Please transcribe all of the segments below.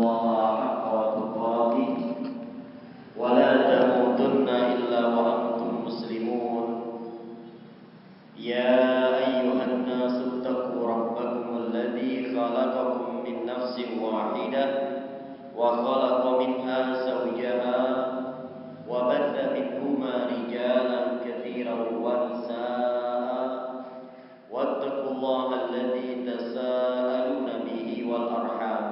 الله حق تقاته ولا تموتن إلا وأنتم مسلمون يا أيها الناس اتقوا ربكم الذي خلقكم من نفس واحدة وخلق منها زوجها وبث منهما رجالا كثيرا ونساء واتقوا الله الذي تساءلون به والأرحام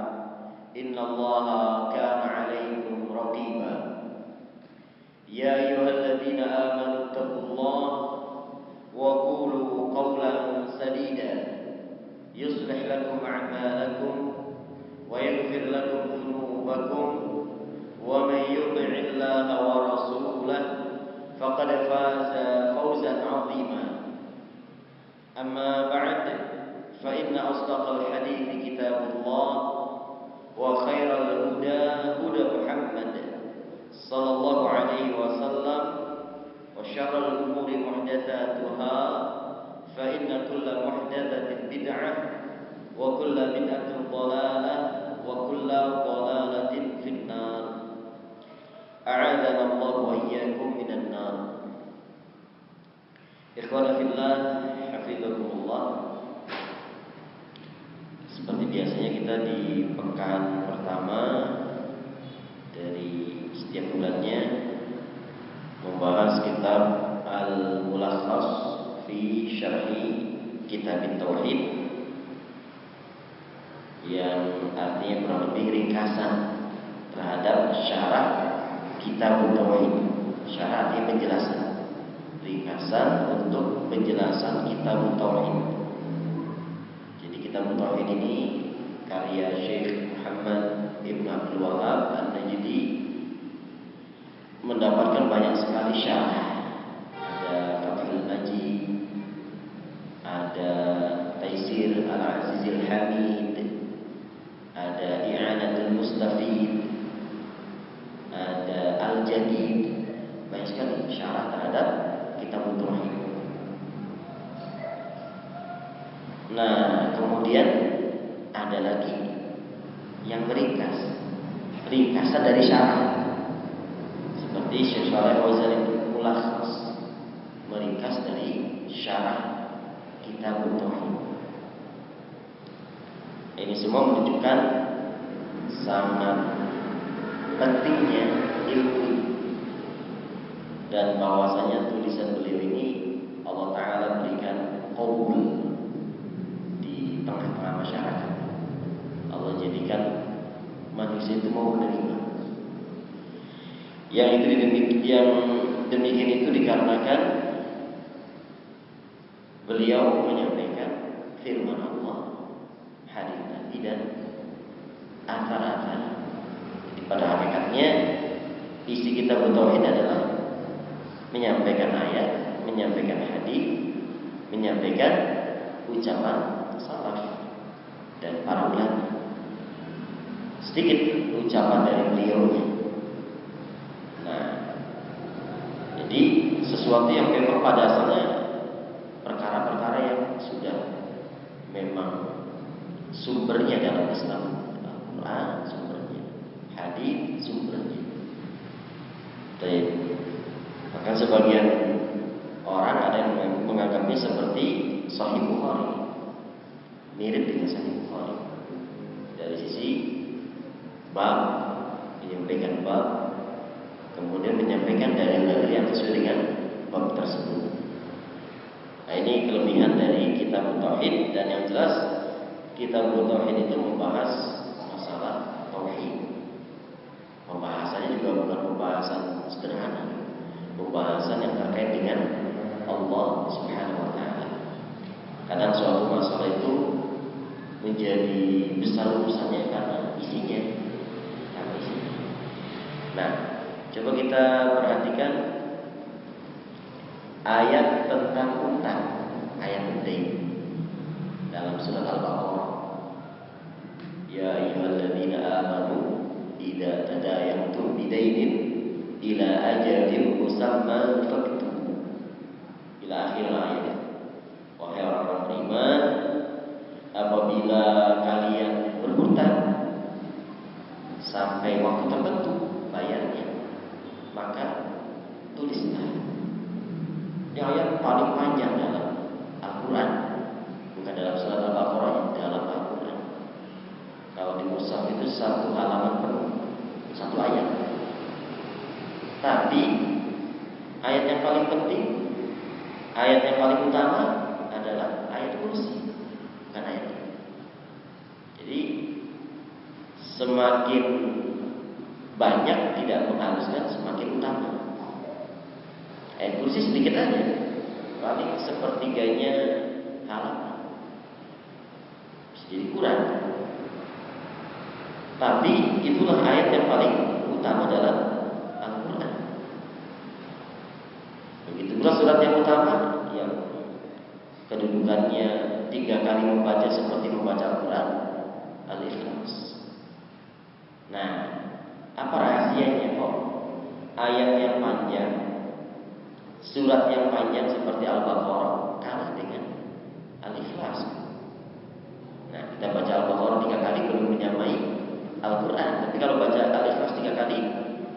إن الله كان عليكم رقيبا يا أيها الذين آمنوا اتقوا الله وقولوا قولا سديدا يصلح لكم أعمالكم ويغفر لكم ذنوبكم ومن يطع الله ورسوله فقد فاز فوزا عظيما أما بعد فإن أصدق الحديث كتاب الله وخير الهدى هدى محمد صلى الله عليه وسلم وشر الأمور محدثاتها فإن كل محدثة بدعة وكل بدعة ضلالة وكل ضلالة في النار أعاذنا الله وإياكم من النار. Ikhwan fillah, hafizakumullah. Seperti biasanya kita di pekan pertama dari setiap bulannya membahas kitab Al-Mulakhas fi Syarhi Kitab Tauhid, yang artinya kurang lebih ringkasan terhadap syarah Kitab Tauhid. Syarah artinya penjelasan, ringkasan untuk penjelasan Kitab Tauhid. Jadi Kitab Tauhid ini karya Syekh Muhammad Ibn Abdul Wahab An-Najdi, mendapatkan banyak sekali syarah. Ada Fathul Majid, ada Taisir Al-Azizil Hamid, ada I'anatul Mustafid, ada Al-Jadid. Banyak sekali syarah terhadap Kitab Tauhid. Nah, kemudian ada lagi yang meringkas, ringkasan dari syarah, seperti Syekh Shalih Fauzan Mulakhas, meringkas dari syarah Kitab Tauhid. Ini semua menunjukkan sangat pentingnya ilmu dan bahwasanya tulisan beliau ini Allah Ta'ala berikan qabul di tengah-tengah masyarakat. Allah jadikan manusia itu mau menerima. Yang demikian itu dikarenakan beliau menyampaikan firman Allah, hadis Nabi, dan athar-athar. Jadi pada hakikatnya isi Kitab Tauhid adalah menyampaikan ayat, menyampaikan hadis, menyampaikan ucapan salaf dan para ulama. Sedikit ucapan dari beliau. Nah, jadi sesuatu yang memang pada asalnya perkara-perkara yang sudah memang sumbernya dalam Islam, Al-Quran sumbernya, hadis sumbernya. Baik. Bahkan sebagian orang ada yang menganggapnya seperti Sahih Bukhari, mirip dengan Sahih Bukhari dari sisi bab, menyampaikan bab, kemudian menyampaikan dalil-dalil yang sesuai dengan bab tersebut. Nah, ini kelebihan dari Kitab Tauhid, dan yang jelas Kitab Tauhid itu membahas masalah tauhid. Pembahasannya juga bukan pembahasan sederhana, pembahasan yang terkait dengan Allah Subhanahu wa Ta'ala. Kadang suatu masalah itu menjadi besar urusannya karena isinya. Nah, coba kita perhatikan ayat tentang utang, ayat penting dalam surat Al-Baqarah. Ya ayyuhalladzina amanu idza tadayantum bidainin ila ajalin musamma faktubu, ila akhir ayat. Wahai orang beriman, apabila kalian berhutang sampai waktu tertentu bayarnya, maka tulislah. Ini ayat paling panjang dalam Al-Quran, bukan dalam surat Al-Baqarah, dalam Al-Quran. Kalau di mushaf itu satu halaman penuh, satu ayat. Tapi ayat yang paling penting, ayat yang paling utama adalah ayat kursi, bukan ayat ini. Jadi semakin banyak tidak menghaluskan, semakin utama. Ayat kursi sedikit aja, paling sepertiganya halaman, bisa jadi kurang. Tapi itulah ayat yang paling utama dalam Al-Quran. Begitu pula surat yang utama yang kedudukannya 3 kali membaca seperti membaca Al-Quran, Al-Ikhlas. Nah, apa rahasianya kok ayat yang panjang, surat yang panjang seperti Al-Baqarah kalah dengan Al-Ikhlas? Nah, kita baca Al-Baqarah 3 kali belum menyamai Al-Quran, tapi kalau baca Al-Ikhlas 3 kali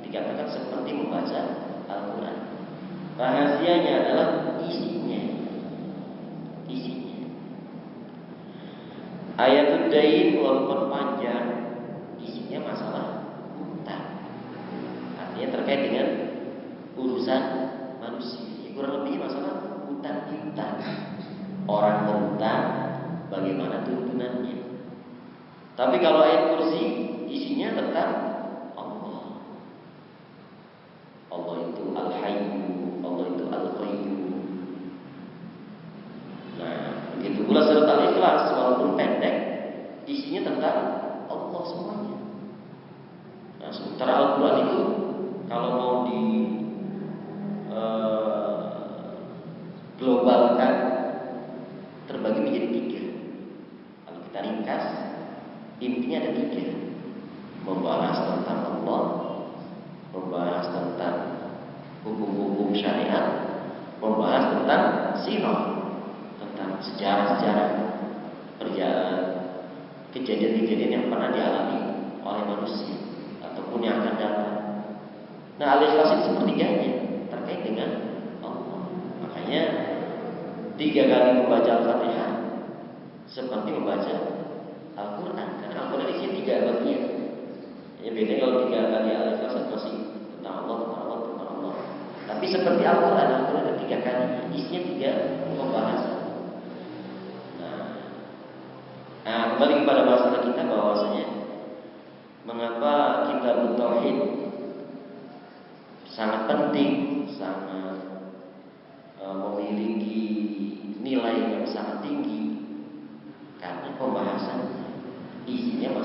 dikatakan seperti membaca Al-Quran. Rahasianya adalah isinya. Ayatul Dain walaupun panjang, isinya masalah hutang. Artinya terkait dengan urusan manusia. Kurang lebih masalah hutang piutang. Orang berhutang, bagaimana tuntunannya. Tapi kalau ayat kursi, isinya tentang Allah. Allah itu Al-Hayyu, Allah itu Al-Qayyum. Nah, begitu pula surat Al-Ikhlas, walaupun pendek, isinya tentang Allah semuanya. Nah, sementara Al-Quran itu kalau mau di globalkan, terbagi menjadi 3. Kalau kita ringkas, intinya ada 3. Membahas tentang Allah, membahas tentang hukum-hukum syariat, membahas tentang sirah, tentang sejarah-sejarah perjalanan kejadian-kejadian yang pernah dialami oleh manusia ataupun yang akan datang. Nah, Al-Ikhlas itu sepertiganya terkait dengan Allah. Makanya 3 kali membaca Al-Fatihah seperti membaca Al-Quran, karena Al-Quran isinya 3 bagian. Ya beda kalau 3 kali Al-Ikhlas masih tentang Allah, tentang Allah, tentang Allah. Tapi seperti Al-Quran, Al-Quran ada 3 kali, isinya 3 pembahasan. Nah, kembali kepada masalah kita, bahwasanya mengapa kita bertauhid sangat penting, sangat memiliki nilai yang sangat tinggi, karena pembahasan isinya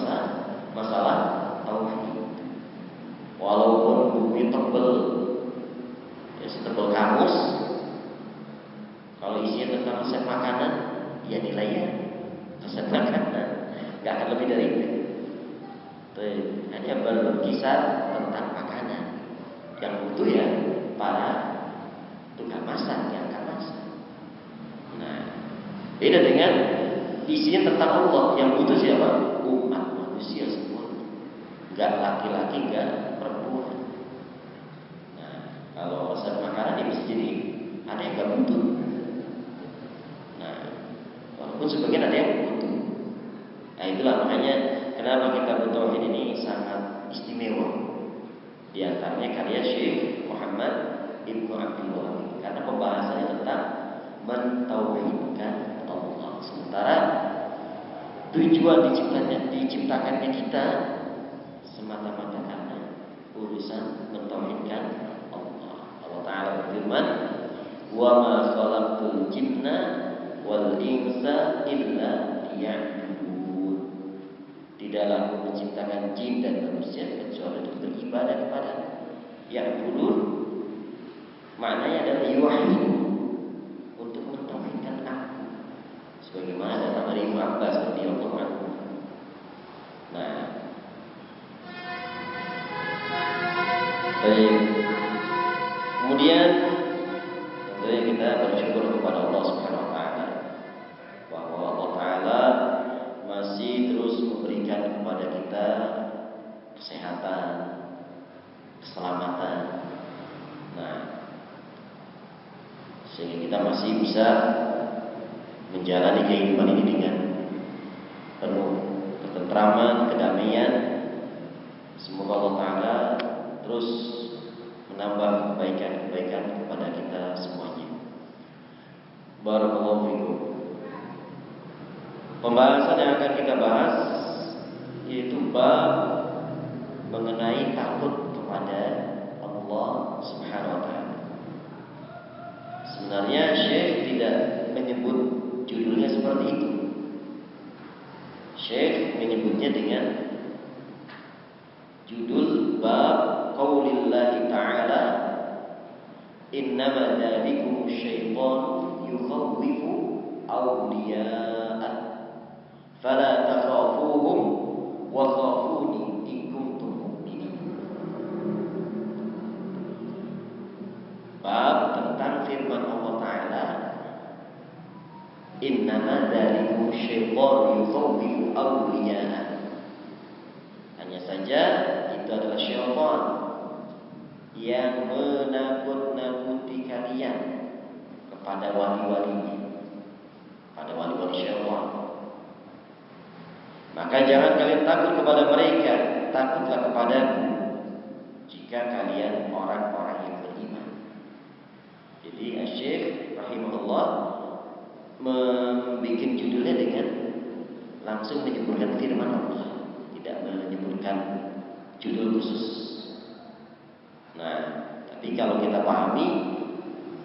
masalah tauhid. Walaupun buku tebel, ya setebel kamus, kalau isinya tentang resep makanan, ya nilainya resep makanan nggak akan lebih dari itu. Hanya berkisar tentang makanan yang butuh ya para tukang masak yang akan masak. Nah, beda dengan isinya tentang Allah, yang butuh siapa? Umat manusia semua, nggak laki-laki, nggak perempuan. Nah, kalau resep makanan ya bisa jadi ada yang nggak butuh. Nah, walaupun sebagian ada yang butuh. Nah, itulah makanya kenapa kita bertauhid ini sangat istimewa. Di antaranya karya Syekh Muhammad Ibnu Abdul Wahab, karena pembahasannya tentang mentauhidkan Allah. Sementara tujuan diciptakannya kita semata-mata karena urusan mentauhidkan Allah. Allah Ta'ala berfirman, "Wa ma khalaqtul jinna wal insa illa liya'budun." Tidaklah Aku menciptakan jin dan manusia kecuali untuk beribadah kepada ya'budun. Maknanya adalah yuwahhidun, untuk mentauhidkan Aku. Sebagaimana datang dari Ibnu Abbas radhiyallahu anhu. Nah, baik. Kemudian tentunya kita bersyukur kepada Allah Subhanahu wa taala bahwa Allah Taala masih terus memberikan kepada kita kesehatan, kita masih bisa menjalani kehidupan ini dengan penuh ketentraman, kedamaian. Semoga Allah Ta'ala terus menambah kebaikan-kebaikan kepada kita semuanya. Barakallahu fikum. Pembahasan yang akan kita bahas yaitu bab mengenai takut kepada Allah Subhanahu wa Ta'ala. Sebenarnya Syekh tidak menyebut judulnya seperti itu. Syekh menyebutnya dengan judul bab qaulillahi ta'ala innama dzalikum syaitan yukhawwifu awliya'ah fala takhafuhum wa khafuni in kuntum mu'minin. Bab tentang firman Allah Ta'ala, innama dzalikum syaitan yukhawwifu awliya'ah. Hanya saja itu adalah syaitan yang menakut-nakuti kalian kepada wali-walinya, pada wali-wali syaitan. Maka jangan kalian takut kepada mereka, takutlah kepadaku jika kalian orang-orang yang beriman. Jadi Syekh rahimahullah membuat judulnya dengan langsung menyebutkan firman Allah, tidak menyebutkan judul khusus. Nah, tapi kalau kita pahami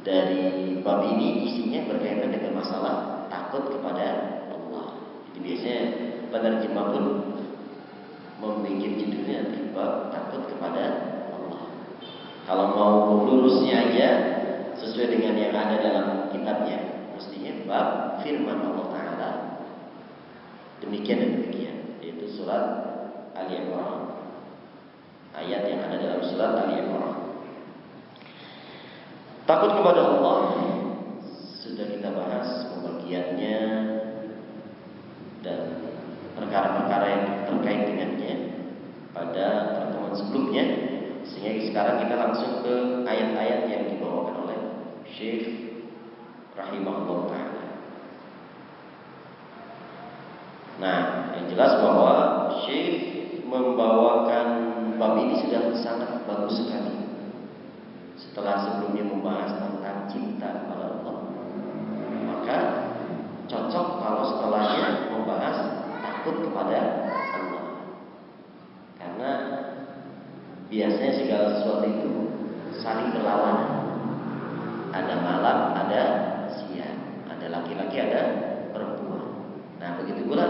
dari bab ini isinya berkaitan dengan masalah takut kepada Allah. Jadi biasanya penerjemah pun membuat judulnya bab takut kepada Allah. Kalau mau lurusnya aja sesuai dengan yang ada dalam kitabnya, mestinya bab firman Allah Ta'ala demikian dan demikian, yaitu surat Ali Imran, ayat yang ada dalam surat Ali Imran. Takut kepada Allah sudah kita bahas pembagiannya dan perkara-perkara yang terkait dengannya pada pertemuan sebelumnya, sehingga sekarang kita langsung ke ayat-ayat yang dibawakan oleh Syekh rahimahullah ta'ala. Nah, yang jelas bahwa Syekh membawakan bab ini sudah sangat bagus sekali. Setelah sebelumnya membahas tentang cinta kepada Allah, maka cocok kalau setelahnya membahas takut kepada Allah. Karena biasanya segala sesuatu itu saling berlawanan. Ada malam, ada siang, ada laki-laki, ada perempuan. Nah, begitu pula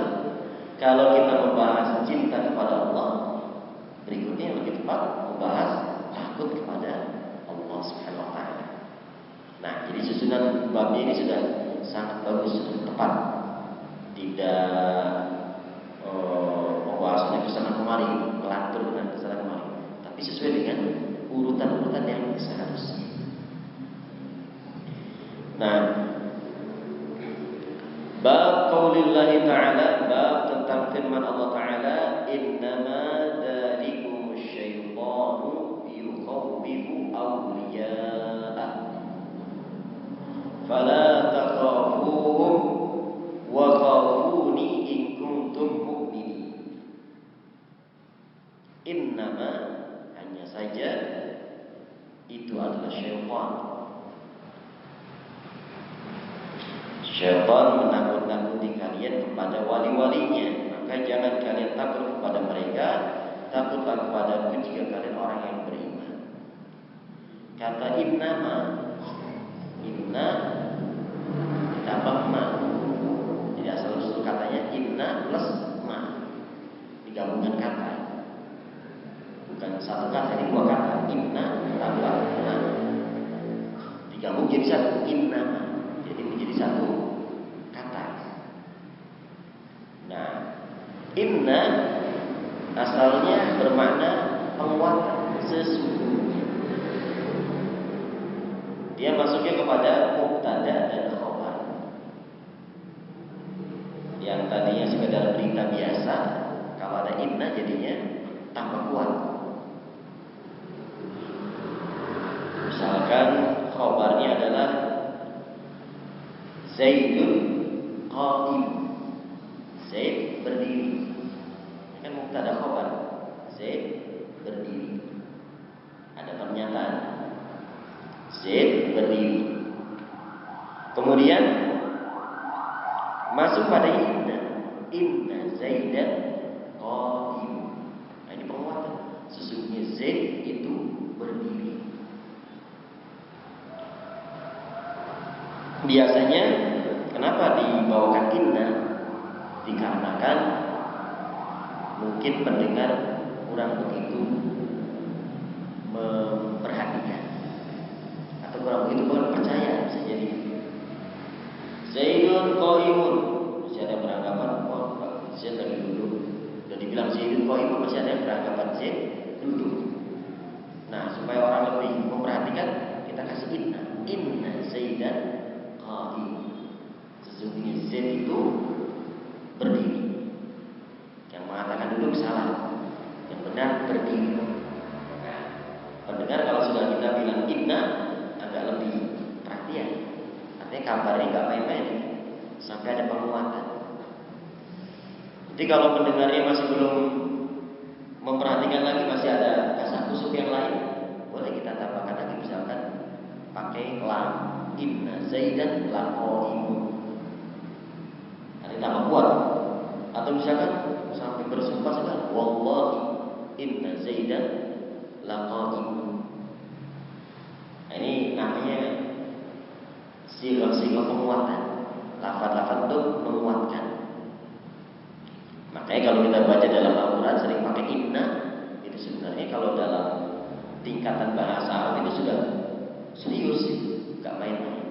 kalau kita membahas cinta kepada Allah, berikutnya yang lebih tepat membahas takut kepada Allah Subhanahu wa Ta'ala. Nah, jadi susunan babnya ini sudah sangat bagus, sudah tepat. Tidak pembahasannya kesana kemari, melantur dan kesana kemari, tapi sesuai dengan urutan-urutan yang seharusnya. Nah, bab qaulillahi ta'ala, bab tentang firman Allah Ta'ala, innama dzalikum syaitanu yukhawwifu awliya'ah fala takhafuhum wa khafuni in kuntum mu'minin. Innama, hanya saja, itu adalah syaitan. Syaitan menakut-nakuti kalian kepada wali-walinya. Maka jangan kalian takut kepada mereka, takutlah kepadaku jika kalian orang yang beriman. Kata innama, inna ditambah ma. Jadi asal usul katanya inna plus ma, digabungkan kata. Bukan satu kata, ini dua kata. Inna tambah ma, digabung jadi satu. Innama, jadi menjadi satu kata. Nah, inna asalnya bermakna penguatan, sesungguhnya. Dia masuknya kepada mubtada dan khabar. Yang tadinya sekedar berita biasa, kalau ada inna jadinya tambah kuat. Misalkan khabarnya adalah Zaidun qa'im. Zaid berdiri. Ini kan mubtada khabar. Zaid berdiri. Ada pernyataan. Zaid berdiri. Kemudian masuk pada inna. Inna Zaidan qa'im. Nah, ini penguatan. Sesungguhnya Zaid itu berdiri. Biasanya kenapa dibawakan inna? Dikarenakan mungkin pendengar kurang begitu memperhatikan atau kurang begitu percaya, bisa jadi. Zaidun qaimun, masih ada beranggapan Zaid lagi duduk. Sudah dibilang Zaidun qaimun, masih ada yang beranggapan Zaid duduk. Nah, supaya orang lebih memperhatikan, kita kasih inna. Inna Zaidan qa'im. Sesungguhnya Zaid itu berdiri. Yang mengatakan duduk salah. Yang benar berdiri. Nah, pendengar kalau sudah kita bilang inna, agak lebih perhatian. Artinya kabarnya nggak main-main, sampai ada penguatan. Jadi kalau pendengarnya masih belum memperhatikan lagi, masih ada kasak-kusuk yang lain, boleh kita tambahkan lagi, misalkan pakai lam. Inna Zaidan laqaimun. Nanti tambah kuat. Atau misalkan sampai bersumpah sekali, wallahi inna Zaidan laqaimun. Nah, ini namanya sifat-sifat penguatan. Lafaz-lafaz untuk menguatkan. Makanya kalau kita baca dalam Al-Quran sering pakai inna, itu sebenarnya kalau dalam tingkatan bahasa Arab itu sudah serius, gak main-main.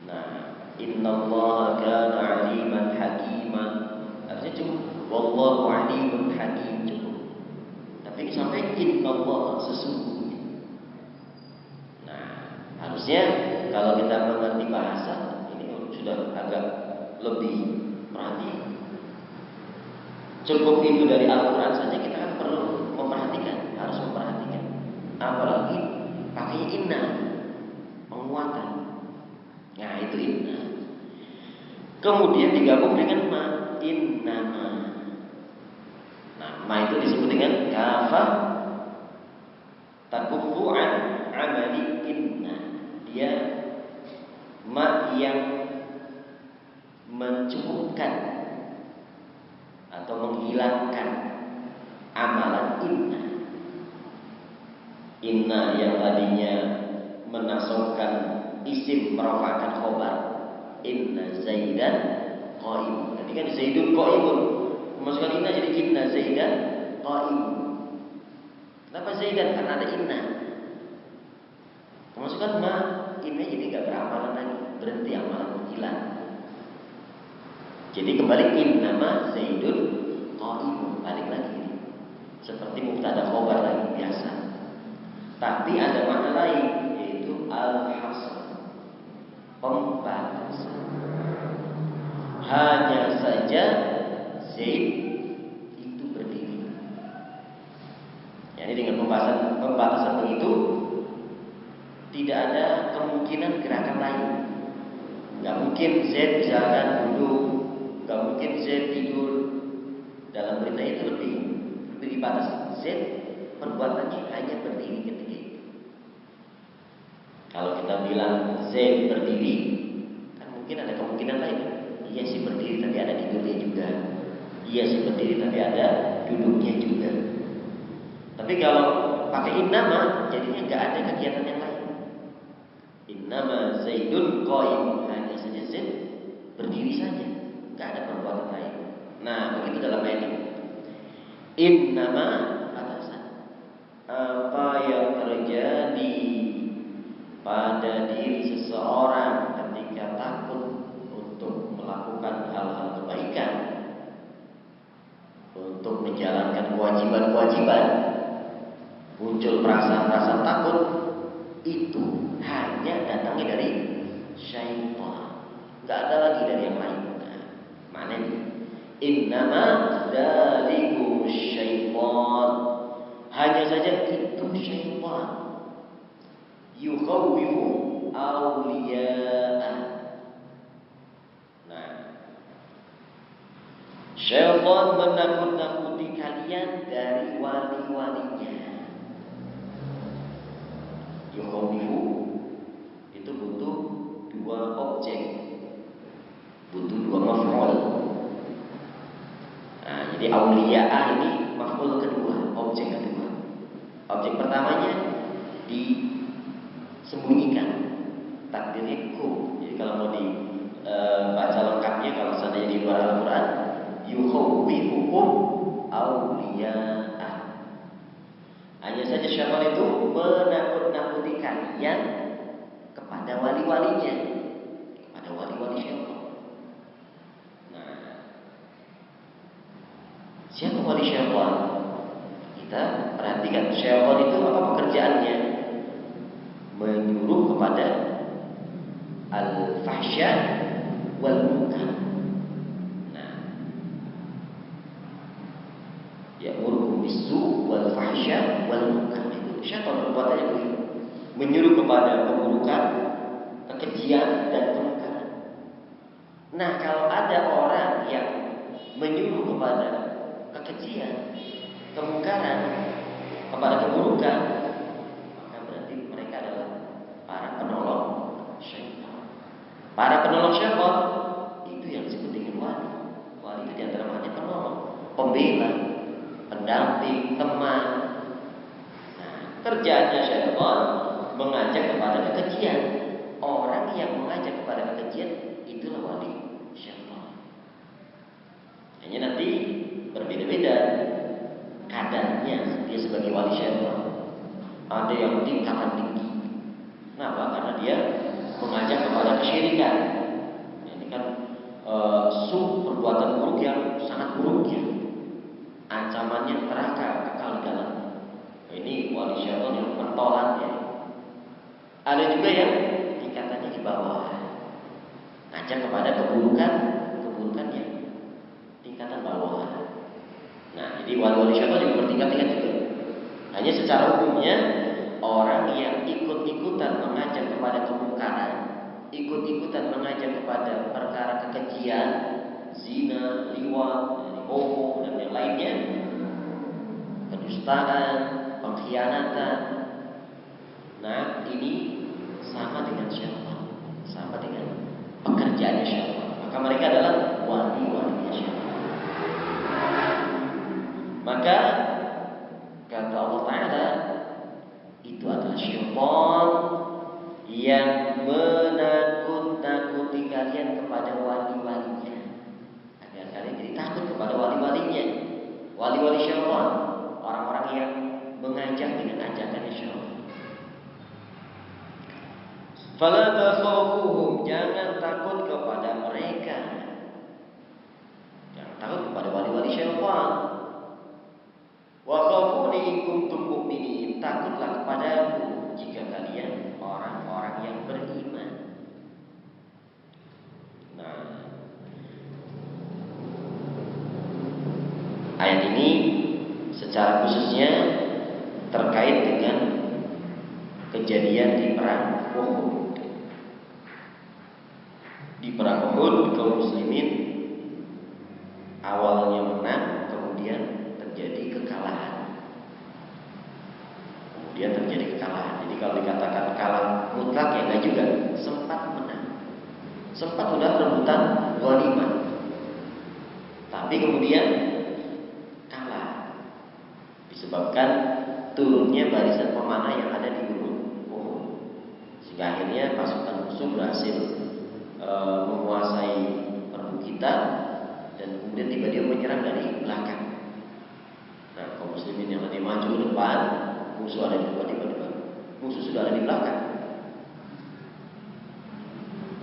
Nah, innallaha kana aliman hakima, artinya cukup wallahu alimun hakim, cukup. Tapi ini sampai innallaha, sesungguhnya. Nah, harusnya kalau kita mengerti bahasa ini sudah agak lebih perhatian. Cukup itu dari Al-Quran saja kita kan perlu memperhatikan, harus memperhatikan. Apalagi pakai inna, penguatan. Nah, itu inna. Kemudian digabung dengan ma, inna ma. Nah, ma itu disebut dengan kafah takuffu an amali inna. Dia ma yang mencukupkan atau menghilangkan amalan inna. Inna yang tadinya menasabkan isim merofakkan khobar. Inna Zaidan qaimun. Tadi kan Zaidun qaimun. Memasukkan inna jadi inna Zaidan qaimun. Kenapa Zaidan? Karena ada inna. Memasukkan ma, inna jadi gak beramalan lagi, berhenti amalan, hilang. Jadi kembali innama Zaidun qaimun, balik lagi. Seperti mubtada khobar lagi biasa. Tapi ada makna lain, yaitu al-hasr, pembatasan. Hanya saja Zaid itu berdiri. Yani dengan pembatasan begitu, tidak ada kemungkinan gerakan lain. Gak mungkin Zaid misalkan duduk, gak mungkin Z tidur. Dalam berita itu lebih dibatasi. Z perbuatannya hanya berdiri ketika itu. Kalau kita bilang Z berdiri, kan mungkin ada kemungkinan lain. Iya sih berdiri tapi ada tidurnya juga. Iya sih berdiri tapi ada duduknya juga. Tapi kalau pakai innama, jadinya gak ada kegiatan yang lain. Innama Zaidun qaim, hanya saja Z berdiri saja. Gak ada perbuatan lain. Nah, begitu dalam ayat ini. Innama batasan. Apa yang terjadi pada diri seseorang ketika takut untuk melakukan hal-hal kebaikan, untuk menjalankan kewajiban-kewajiban, muncul perasaan-perasaan takut, itu hanya datangnya dari syaitan. Gak ada lagi dari yang lain. Mana ini? Innama dzalikumus syaitan. Hanya saja itu syaitan. Yukhawwifu awliya'ah. Syaitan menakut-nakuti kalian dari wali-walinya. Yukhawifu itu butuh dua objek, butuh dua maf'ul. Nah, jadi auliya'ah ini maf'ul kedua, objek kedua. Objek pertamanya disembunyikan, takdirnya kum. Jadi kalau mau dibaca lengkapnya, kalau seandainya di luar Al-Quran, yukhawifukum auliya'ah. Hanya saja syaitan itu menakut-nakuti kalian kepada wali-walinya, kepada wali-wali syaitan. Nah, siapa wali syaitan? Kita perhatikan, syaitan itu apa pekerjaannya? Menyuruh kepada al-fahsya wal munkar. Nah, ya'murukum bis-su' wal fahsya wal munkar. Itu syaitan perbuatannya begitu. Menyuruh kepada keburukan, kekejian dan kemungkaran. Nah, kalau ada orang yang menyuruh kepada kekejian, kemungkaran, kepada keburukan, maka berarti mereka adalah para penolong syaitan. Para penolong syaitan itu yang disebut dengan wali. Wali itu diantara maknanya penolong, pembela, pendamping, teman. Nah, kerjanya syaitan mengajak kepada kekejian. Orang yang mengajak kepada kekejian itulah wali syaitan. Hanya nanti berbeda-beda kadarnya dia sebagai wali syaitan. Ada yang tingkatan tinggi. Kenapa? Karena dia mengajak kepada kesyirikan. Ini kan perbuatan buruk yang sangat buruk ya. Ancamannya neraka kekal di dalam. Ini wali syaitan yang pentolan ya. Ada juga yang tingkatannya di bawah, ngajak kepada keburukan yang tingkatan bawah. Nah, jadi wali-wali syaitan juga bertingkat-tingkat juga. Hanya secara umumnya orang yang ikut-ikutan mengajak kepada kemungkaran, ikut-ikutan mengajak kepada perkara kekejian, zina, liwat, homo dan yang lainnya, kedustaan, pengkhianatan. Nah, ini sama dengan syaitan, sama dengan pekerjaannya syaitan. Maka mereka adalah wali-walinya syaitan. Maka kata Allah Ta'ala, itu adalah syaitan yang menakut-nakuti kalian kepada wali-walinya, agar kalian jadi takut kepada wali-walinya. Wali-wali syaitan, orang-orang yang mengajak dengan ajakannya syaitan. Fala takhafuhum, jangan takut kepada mereka. Jangan takut kepada wali-wali syaitan. Wa khafuni in kuntum mu'minin, takutlah kepadaku jika kalian orang-orang yang beriman. Nah, ayat ini secara khususnya terkait dengan kejadian di perang Uhud. Di perang Uhud kaum muslimin awalnya menang, kemudian terjadi kekalahan. Jadi kalau dikatakan kalah mutlak ya enggak juga, sempat menang. Sempat sudah rebutan ghanimah. Tapi kemudian kalah disebabkan turunnya barisan pemanah yang ada di gunung Uhud. Sehingga akhirnya pasukan musuh berhasil menguasai perbukitan dan kemudian tiba-tiba menyerang dari belakang. Nah, kaum muslimin yang tadi maju ke depan, musuh ada di depan, musuh sudah ada di belakang.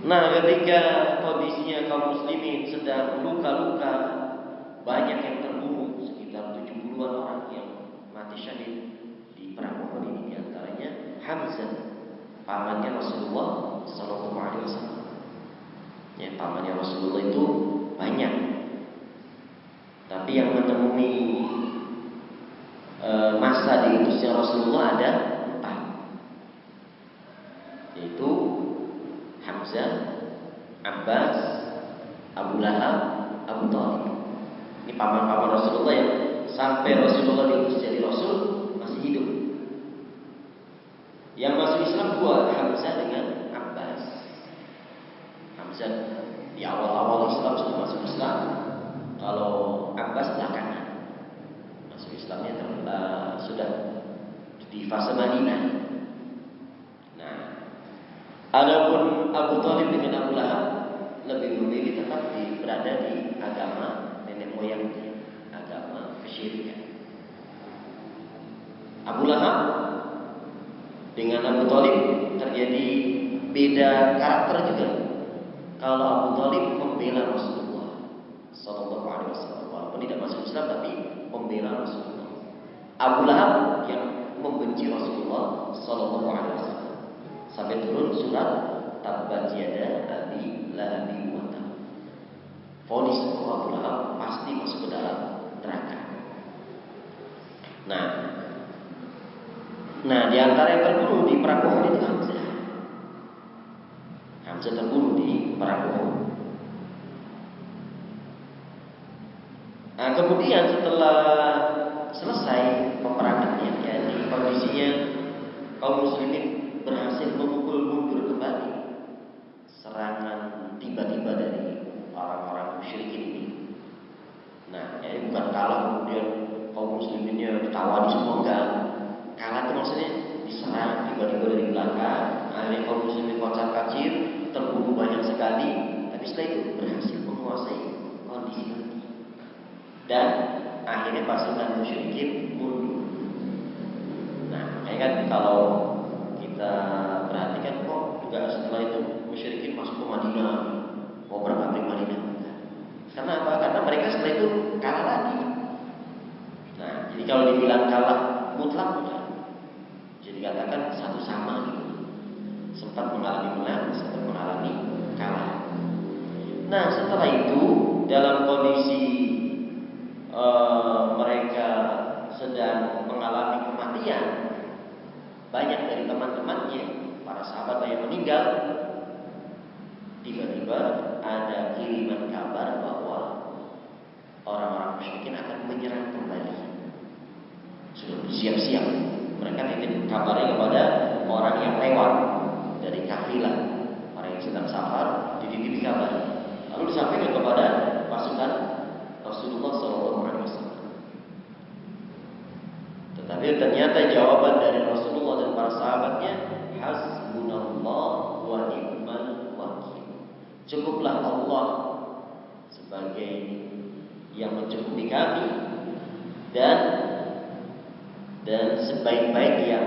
Nah, ketika kondisinya kaum muslimin sedang luka-luka, banyak yang terbunuh, sekitar 70-an orang yang mati syahid di perang Uhud ini. Di antaranya Hamzah, pamannya Rasulullah sallallahu alaihi wasallam. Ya, pamannya Rasulullah itu banyak, tapi yang menemui masa diutusnya Rasulullah ada 4, yaitu Hamzah, Abbas, Abu Lahab, Abu Thalib. Ini paman-paman Rasulullah yang sampai Rasulullah diutus jadi Rasul masih hidup. Yang masuk Islam dua, Hamzah dengan Abbas. Hamzah di awal-awal Islam sudah masuk Islam. Kalau Abbas belakangan masuk Islamnya sudah di fase Madinah. Nah, adapun Abu Thalib dengan Abu Lahab lebih memilih tetap berada di agama nenek moyangnya, agama kesyirikan. Abu Lahab dengan Abu Thalib terjadi beda karakter juga. Kalau Abu Thalib membela Rasulullah Sallallahu Alaihi Wasallam, walaupun tidak masuk Islam tapi membela Rasulullah. Abu Lahab yang membenci Rasulullah Sallallahu Alaihi Wasallam, sampai turun surat Tabbat yada abi lahabi wa tab. Vonis bahwa Abu Lahab pasti masuk ke dalam neraka. Nah, di antara yang terbunuh di perang Uhud itu Hamzah. Hamzah terbunuh di perang Uhud. Nah, kemudian setelah selesai peperangannya, yakni kondisinya kaum muslimin berhasil memukul mundur kembali serangan tiba-tiba dari orang-orang musyrikin ini. Nah, jadi bukan kalah kemudian kaum musliminnya ditawani semua, enggak. Kalah itu maksudnya diserang tiba-tiba dari belakang, akhirnya kaum muslimin kocar-kacir, terbunuh banyak sekali, tapi setelah itu berhasil menguasai kondisi ini. Dan akhirnya pasukan musyrikin mundur. Nah, makanya kan kalau kita perhatikan kok juga setelah itu musyrikin masuk ke Madinah, mau berangkat ke Madinah. Karena apa? Karena mereka setelah itu kalah lagi. Nah, jadi kalau dibilang kalah mutlak enggak. Jadi katakan satu sama gitu. Sempat mengalami menang, sempat mengalami kalah. Nah, setelah itu dalam kondisi mereka sedang mengalami kematian, banyak dari teman-temannya, para sahabat yang meninggal, tiba-tiba ada kiriman kabar bahwa orang-orang musyrikin akan menyerang kembali. Sudah bersiap-siap. Mereka titip kabarnya kepada orang yang lewat dari kafilah, orang yang sedang safar, dititipi kabar. Lalu disampaikan kepada pasukan Rasulullah SAW. Tetapi ternyata jawaban dari Rasulullah dan para sahabatnya, hasbunallah wa ni'mal wakil. Cukuplah Allah sebagai yang mencukupi kami dan sebaik-baik yang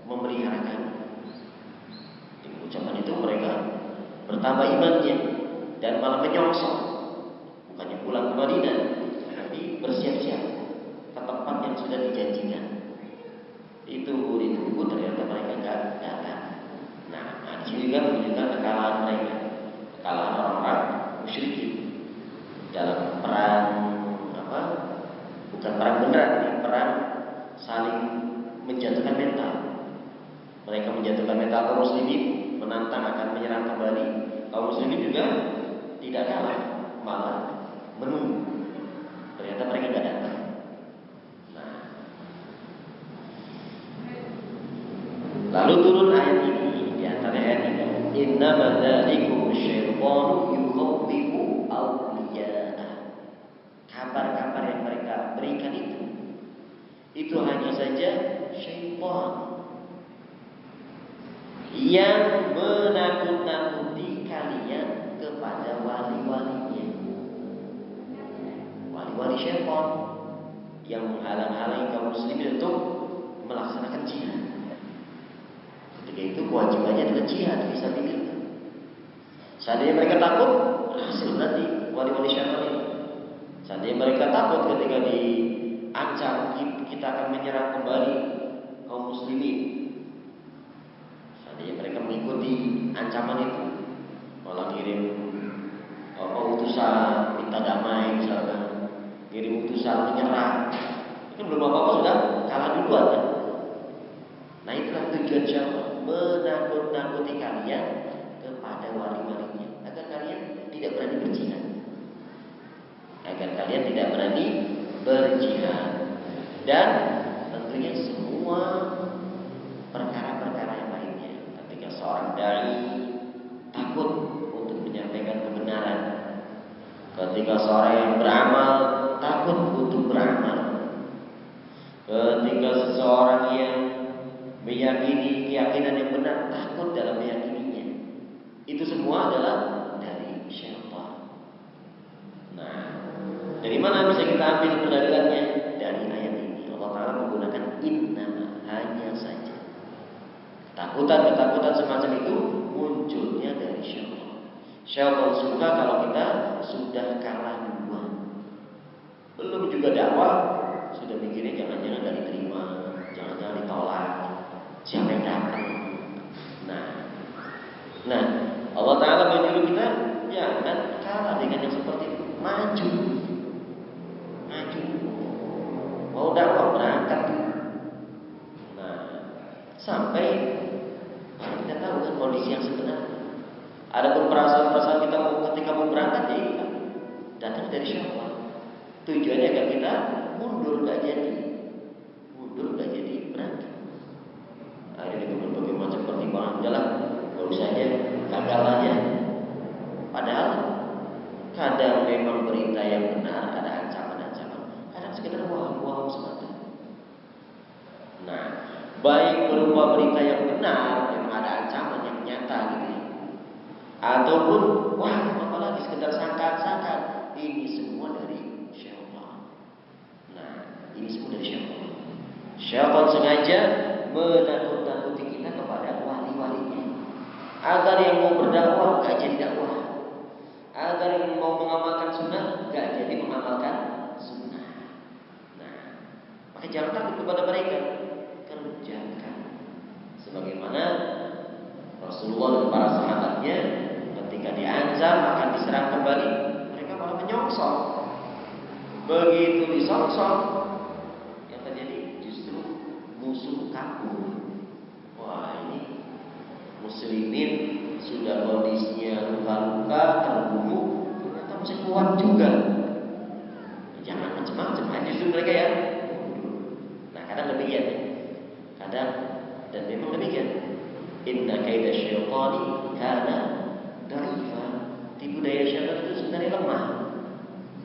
memelihara kami. Dengan ucapan itu mereka bertambah imannya dan malah menyongsong, bukannya pulang ke Madinah, tapi bersiap-siap ke tempat yang sudah dijanjikan. Ditunggu ternyata mereka enggak datang. Nah, di sini juga menunjukkan kekalahan mereka, kekalahan orang-orang musyrikin dalam perang bukan perang beneran, ya, perang saling menjatuhkan mental. Mereka menjatuhkan mental kaum muslimin, menantang akan menyerang kembali. Kaum muslimin juga tidak kalah, malah menunggu. Ternyata mereka tidak datang. Nah, lalu turun ayat ini, di antara ayat ini, innama dzalikum syaitanu yukhawwifu awliya'ah. Kabar-kabar yang mereka berikan itu hanya saja syaitan yang menakut-nakuti kalian kepada wali-walinya. Wali-wali syaitan yang menghalang-halangi kaum muslimin untuk melaksanakan jihad. Ketika itu kewajibannya adalah jihad fisabilillah. Seandainya mereka takut, berhasil berarti wali-wali syaitan ini. Seandainya mereka takut ketika diancam kita akan menyerang kembali kaum muslimin, seandainya mereka mengikuti ancaman itu, malah ngirim utusan minta damai misalkan, ngirim utusan menyerang, itu belum apa-apa sudah kalah duluan kan? Nah, itulah tujuan syaitan, menakut-nakuti kalian kepada wali-walinya agar kalian tidak berani berjihad, agar kalian tidak berani berjihad. Dan tentunya semua perkara-perkara yang lainnya. Ketika seorang dai takut untuk menyampaikan kebenaran, ketika seorang yang beramal takut untuk beramal, ketika seseorang yang meyakini keyakinan yang benar takut dalam meyakininya, itu semua adalah dari syaitan. Nah, dari mana bisa kita ambil pendalilannya? Dari ayat ini. Allah Ta'ala menggunakan innama, hanya saja. Ketakutan semacam itu munculnya dari syaitan. Syaitan suka kalau kita sudah kalah duluan, belum juga dakwah sudah mikirnya jangan-jangan gak diterima, jangan-jangan ditolak, siapa yang datang. Nah, Allah Ta'ala menyuruh kita jangan kalah dengan yang seperti itu. Maju. Mau dakwah berangkat. Nah, sampai kita tahu kan kondisi yang sebenarnya. Ada perasaan kita ketika mau berangkat ya datang dari siapa? Tujuannya agar kita mundur gak jadi berangkat. Akhirnya dengan berbagai macam pertimbangan jalan, gak usah aja, gagal aja. Padahal kadang memang berita yang benar ada ancaman-ancaman, kadang sekedar waham semata. Nah, baik berupa berita yang benar memang ada ancaman yang nyata gitu ya, ataupun apalagi sekedar sangkaan, ini semua dari syaitan. Nah, ini semua dari syaitan. Syaitan sengaja menakut-nakuti kita kepada wali-walinya, agar yang mau berdakwah gak jadi dakwah, agar yang mau mengamalkan sunnah gak jadi mengamalkan sunnah. Nah, maka jangan takut kepada mereka, kerjakan sebagaimana Rasulullah dan para sahabatnya ketika diancam akan diserang kembali, mereka malah menyongsong. Begitu disongsong, yang terjadi justru musuh kabur. Wah, ini muslimin sudah kondisinya luka-luka, terbunuh, ternyata masih kuat juga. Jangan macam-macam, justru mereka ya. Nah, kadang demikian, dan memang demikian. Inna kaida syaitani kana dha'ifa. Tipu daya syaitan itu sebenarnya lemah,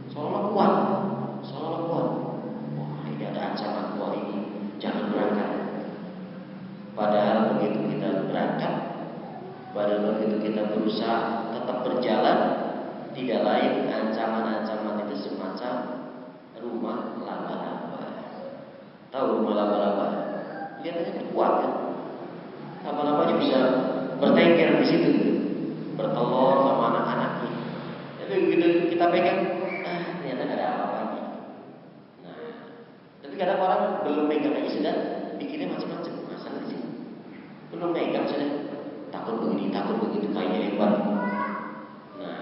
seolah kuat. Wah, ini ada ancaman, wah ini jangan berangkat. Padahal begitu kita berangkat, padahal begitu kita berusaha tetap berjalan, tidak lain ancaman-ancaman itu semacam rumah laba-laba. Tahu rumah laba-laba? Lihat aja kuat kan? Laba-labanya bisa bertengger di situ, bertelur sama anak-anaknya. Tapi begitu kita pegang, ternyata tidak ada apa-apanya. Nah, tapi kadang orang belum megang aja sudah pikirnya macam-macam. Masalah di sini. Belum megang sudah takut begini, takut begitu, kayaknya hebat. Nah,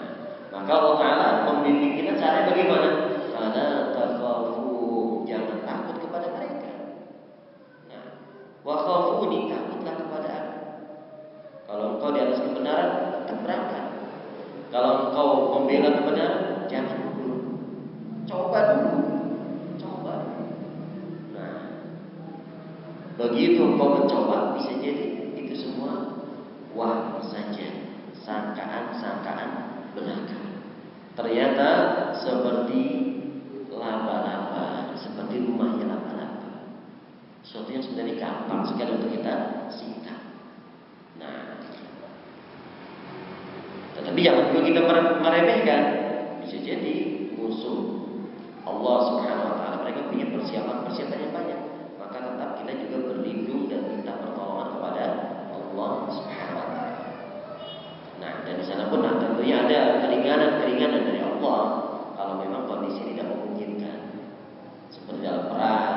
maka Allah Ta'ala membimbing kita caranya bagaimana? Karena takhafu, jangan takut kepada mereka. Nah, wa khafuni, takutlah kepada aku. Kalau engkau di atas kebenaran, tetap berangkat. Kalau engkau membela kebenaran, jangan mundur. Coba dulu. Nah, begitu engkau mencoba, bisa jadi itu semua waham saja, sangkaan belaka. Ternyata seperti laba-laba, seperti rumahnya laba-laba. Sesuatu yang sebenarnya gampang sekali untuk kita singkat. Nah, tetapi jangan juga kita meremehkan. Bisa jadi musuh Allah Subhanahu Wa Taala, mereka punya persiapan yang banyak. Maka tetap kita juga berlindung dan minta pertolongan kepada Allah Subhanahu Wa Taala. Nah, dan di sana pun tentunya ada keringanan dari Allah kalau memang kondisi tidak memungkinkan. Seperti dalam perang,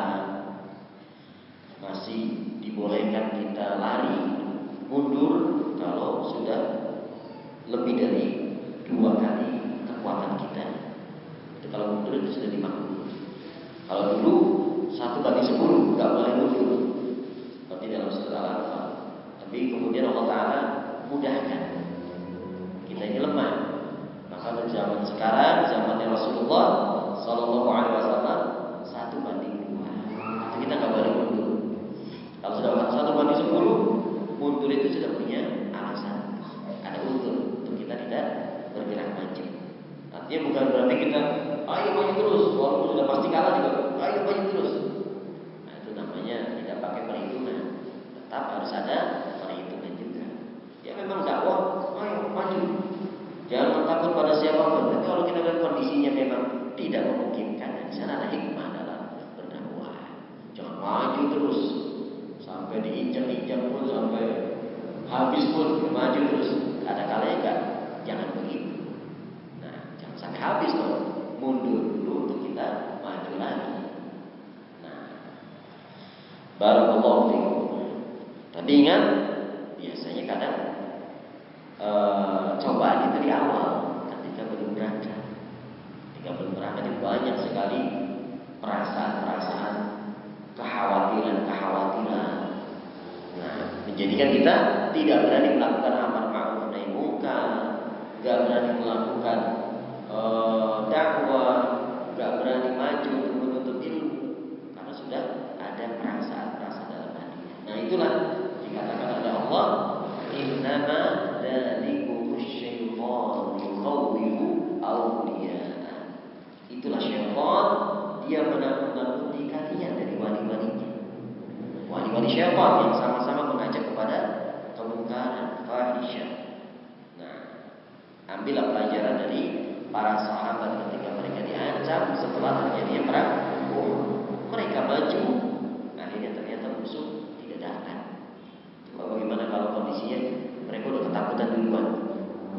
masih dibolehkan kita lari mundur kalau sudah lebih dari 2 kali kekuatan kita. Itu kalau mundur itu sudah dimaklumi. Kalau dulu 1/10 nggak boleh mundur, seperti dalam surah Al-Anfal. Tapi kemudian Allah Ta'ala mudahkan. Kita ini lemah. Maka di zaman sekarang, zamannya Rasulullah uzur itu sudah punya alasan, ada uzur untuk kita tidak bergerak maju. Artinya bukan berarti kita ayo maju terus, walaupun sudah pasti kalah juga, ayo maju terus. Nah, itu namanya tidak pakai perhitungan. Tetap harus ada perhitungan juga. Ya memang dakwah, ayo maju. Jangan takut pada siapapun. Tapi kalau kita lihat kondisinya memang tidak memungkinkan, di sana ada hikmah dalam berdakwah. Jangan maju terus sampai diinjak-injak pun, sampai habis pun maju terus. Ada kalanya enggak, jangan begitu. Nah, jangan sampai habis loh. Mundur dulu untuk kita maju lagi. Nah, barakallahu fikum. Tapi ingat, biasanya kadang cobaan itu di awal ketika belum berangkat. Ketika belum berangkat itu banyak sekali perasaan-perasaan, kekhawatiran. Nah, menjadikan kita tidak berani melakukan amar ma'ruf nahi munkar, tidak berani melakukan dakwah, tidak berani maju untuk menuntut ilmu karena sudah ada perasaan-perasaan dalam hatinya. Nah, itulah dikatakan oleh Allah, innama dzalikumus syaitan yukhawwifu awliya'a. Itulah syaitan, dia menakut-nakuti kalian dari wali-walinya. Wali-wali syaitan yang sama-sama mengajak kepada kemungkaran, fahisyah. Nah, ambillah pelajaran dari para sahabat ketika mereka diancam setelah terjadinya perang Uhud. Mereka maju, akhirnya ternyata musuh tidak datang. Coba bagaimana kalau kondisinya mereka udah ketakutan duluan,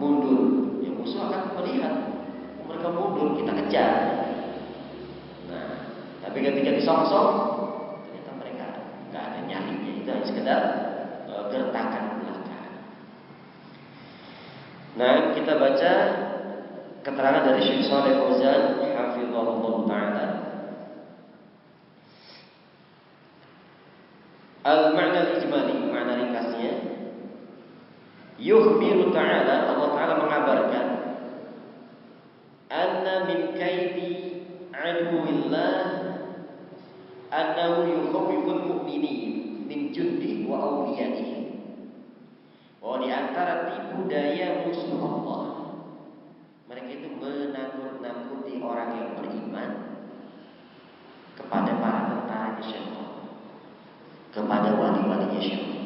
mundur, ya musuh akan melihat mereka mundur, kita kejar. Nah, tapi ketika disongsong, ternyata mereka nggak ada nyalinya, itu hanya sekedar gertakan belakang. Nah, kita baca keterangan dari Syekh Shalih Fauzan hafizahullah taala. Al-ma'na al-ijmali, makna ringkasnya, yukhbiru ta'ala, Allah Ta'ala mengabarkan, anna min kaidi aduwillah annahu yukhawwiful mu'minin min jundi wa awliyaihi. Oh, di antara tipu daya musuh Allah, mereka itu menakut-nakuti orang yang beriman kepada para tentaranya syaitan, kepada wali-walinya syaitan.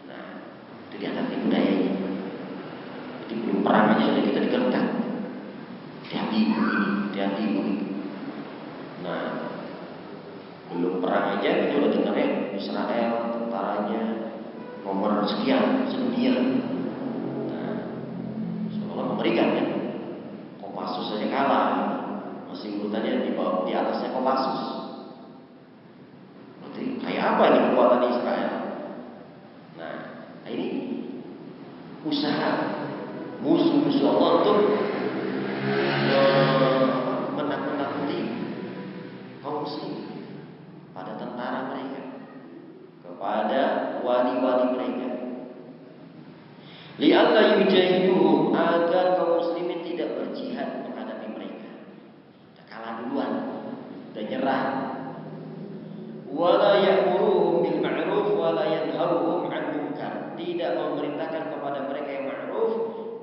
Nah, itu di antara tipu dayanya. Jadi belum perang aja sudah kita digertak, hati-hati ini, hati-hati itu. Nah, belum perang aja kita udah dengar Israel tentaranya nomor sekian sedunia. Nah, seolah mengerikan kan? Kopassus saja kalah, masih urutannya di atasnya Kopassus. Berarti kayak apa nih kekuatan Israel? Nah, ini usaha musuh-musuh Allah untuk menakut-nakuti kaum muslim pada tentara mereka, kepada wali-wali mereka, li'alla yujahiduhum, agar kaum muslimin tidak berjihad menghadapi mereka. Sudah kalah duluan, sudah nyerah. Wala ya'muruhum bil ma'ruf wala yanhauhum 'an munkar, tidak memerintahkan kepada mereka yang ma'ruf,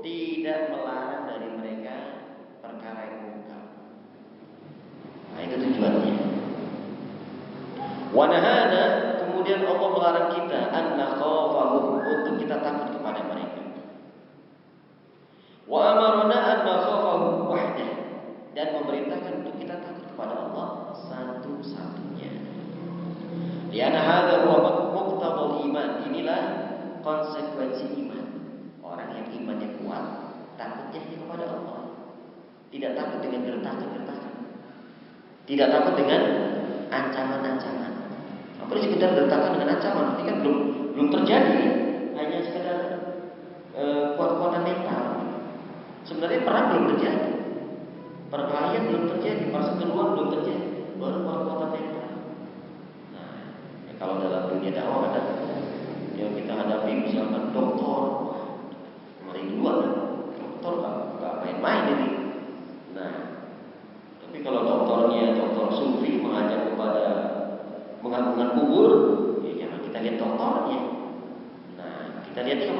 tidak melarang dari mereka perkara yang munkar. Nah, itu tujuannya. Wa nahana, kemudian Allah melarang kita an nakhafahum, untuk kita takut kepada mereka. Wa amarna an nakhafahum wahdah, dan memerintahkan untuk kita takut kepada Allah satu-satunya. Lianna hadza huwa muqtadal iman, inilah konsekuensi iman. Orang yang imannya kuat, takutnya hanya kepada Allah. Tidak takut dengan gertakan-gertakan, tidak takut dengan ancaman-ancaman. Apa sekedar gertakan dengan ancaman, berarti kan belum terjadi, hanya sekedar kuat-kuatan mental. Sebenarnya perang belum terjadi, perkelahian belum terjadi, perseteruan belum terjadi, baru kuat-kuatan mental. Nah, ya kalau dalam dunia dakwah ada yang kita hadapi misalkan doktor, ngeri duluan, doktor nggak main-main ini. Nah, tapi kalau doktornya doktor sufi mengajak kepada menggabungkan kubur, ya jangan kita lihat doktornya. Nah, Kita lihatnya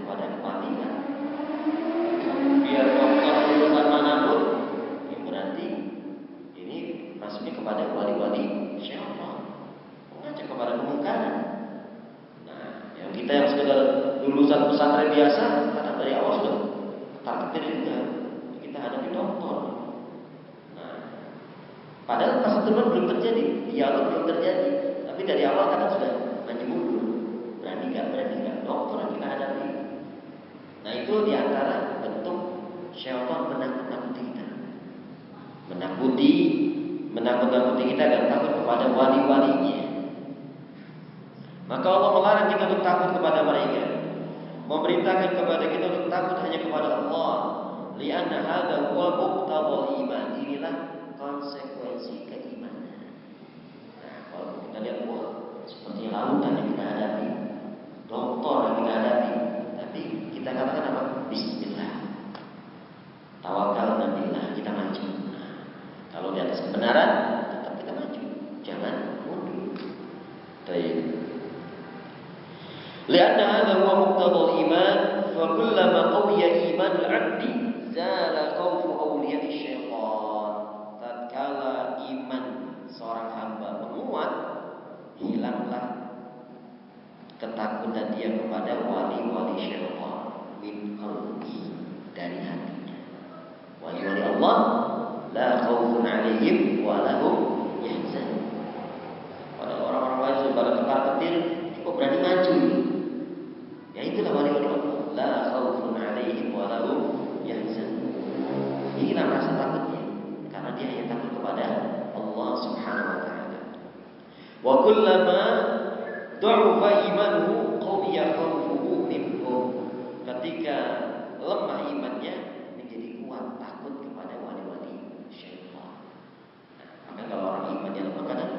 kepada kematian. Biar dokter lulusan manapun, ya berarti ini masuknya kepada wali-wali syaitan, mengajak kepada kemungkaran. Nah, yang kita yang sekedar lulusan pesantren biasa, karena dari awal sudah ketar-ketir juga, kita hadapi dokter. Nah, padahal pas turun belum terjadi, dialog belum terjadi, tapi dari awal kan sudah maju mundur, berani nggak dokter yang kita hadapi. Nah, itu diantara bentuk syaitan menakut-nakuti kita, menakut-nakuti kita dan takut kepada wali-walinya. Maka Allah melarang kita untuk takut kepada mereka, memerintahkan kepada kita untuk takut hanya kepada Allah. Lianna hadza huwa muqtadal iman. Inilah konsekuensi keimanan. Nah, kalau kita lihat seperti lautan yang kita hadapi, dokter yang kita hadapi, tapi kita katakan apa? Bismillah. Tawakal billah, kita maju. Nah, kalau di atas kebenaran, tetap kita maju, jangan mundur. Baik. Lianna hadza huwa muqtadal iman, fa kullama qawiya imanul 'abdi zala khawfu awliya'i syaitan. Tatkala iman seorang hamba menguat, hilanglah ketakutan dia kepada wali-wali syaitan min qalbi, dari hatinya. Wali-wali Allah la khaufun 'alaihim wa lahum yahzanun. Pada orang-orang lain sudah ketar-ketir, kok berani maju? Ya itulah wali-wali Allah. La khaufun 'alaihim wa lahum yahzanun. Inilah rasa takutnya, karena dia hanya takut kepada Allah Subhanahu wa taala. Wa kullama du'ufa imanuhu qawiya khawfuhu minhum. Ketika lemah imannya, menjadi kuat takut kepada wali-wali syaitan. Nah, maka kalau orang imannya lemah, kadang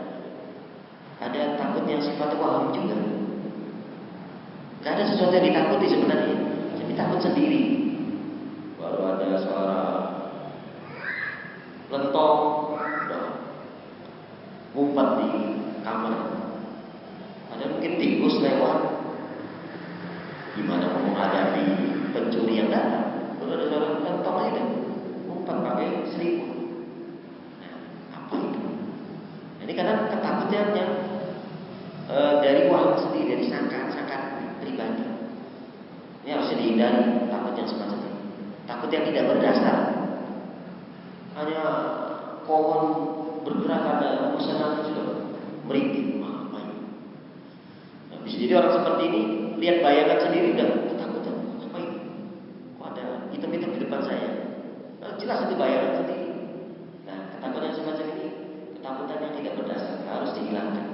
ada takut yang sifatnya waham juga. Gak ada sesuatu yang ditakuti sebenarnya, jadi takut sendiri. Baru ada suara lentong, udah ngumpet di kamar. Ada mungkin tikus lewat, gimana mau menghadapi pencuri yang datang? Kalau ada suara lentong aja deh, ngumpet pakai selimut. Nah, apa itu? Ini kadang ketakutan yang dari waham sendiri, dari sangkaan pribadi. Ini harus dihindari takut yang semacam ini. Takut yang tidak berdasar. Hanya pohon bergerak ada usaha sudah merintih. Apa ini? Nah, bisa jadi orang seperti ini lihat bayangan sendiri udah ketakutan. Apa ini? Kok ada hitam-hitam di depan saya? Nah, jelas itu bayangan sendiri. Nah, ketakutan semacam ini, ketakutan yang tidak berdasar, harus dihilangkan.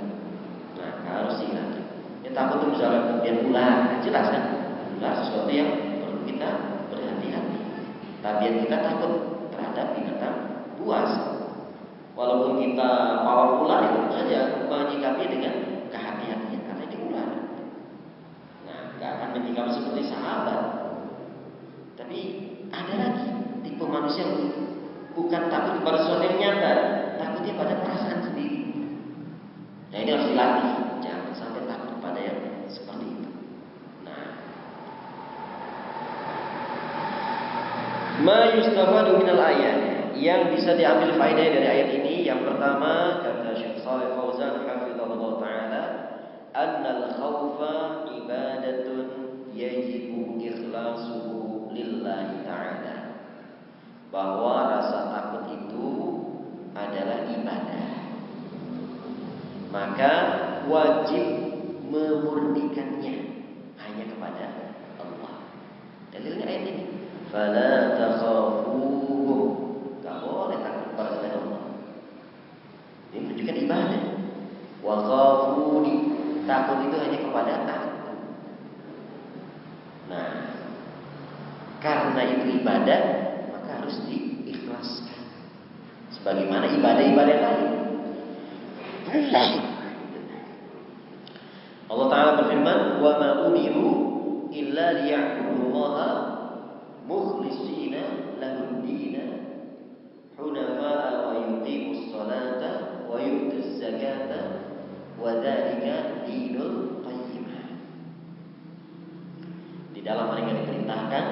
Nah, harus dihilangkan. Yang takut itu misalnya lihat ular, jelas kan? Ular sesuatu yang perlu kita berhati-hati. Tabiat kita takut terhadap binatang buas. Walaupun kita pawang ular, itu saja menyikapi dengan kehati-hatian karena ini ular. Nah, nggak akan menyikapi seperti sahabat. Tapi ada lagi tipe manusia yang bukan takut kepada sesuatu yang nyata, takutnya pada perasaan sendiri. Nah, ini harus dilatih. Jangan sampai takut pada yang seperti itu. Nah, ma yustafadu minal ayat, yang bisa diambil faedah dari ayat ini, yang pertama kata Syekh Shalih Fauzan hafizahullah taala, annal khaufa ibadatun yajibu ikhlasuhu lillahi taala. Bahwa rasa takut itu adalah ibadah, maka wajib memurnikannya hanya kepada Allah. Dalilnya ayat ini, fala takhafuhum, enggak boleh takut kepada Allah. Ini menunjukkan ibadah. Wa khafuni, takut itu hanya kepada aku. Nah, karena itu ibadah, maka harus diikhlaskan. Sebagaimana ibadah-ibadah lain. Allah Ta'ala berfirman, wa ma umiru illa liya'budullaha mukhlishina lahu ad-dina hunafa'a wa yuqimus salata wa yu'tuz zakata wa dzalika dinul qayyimah. Tidaklah mereka diperintahkan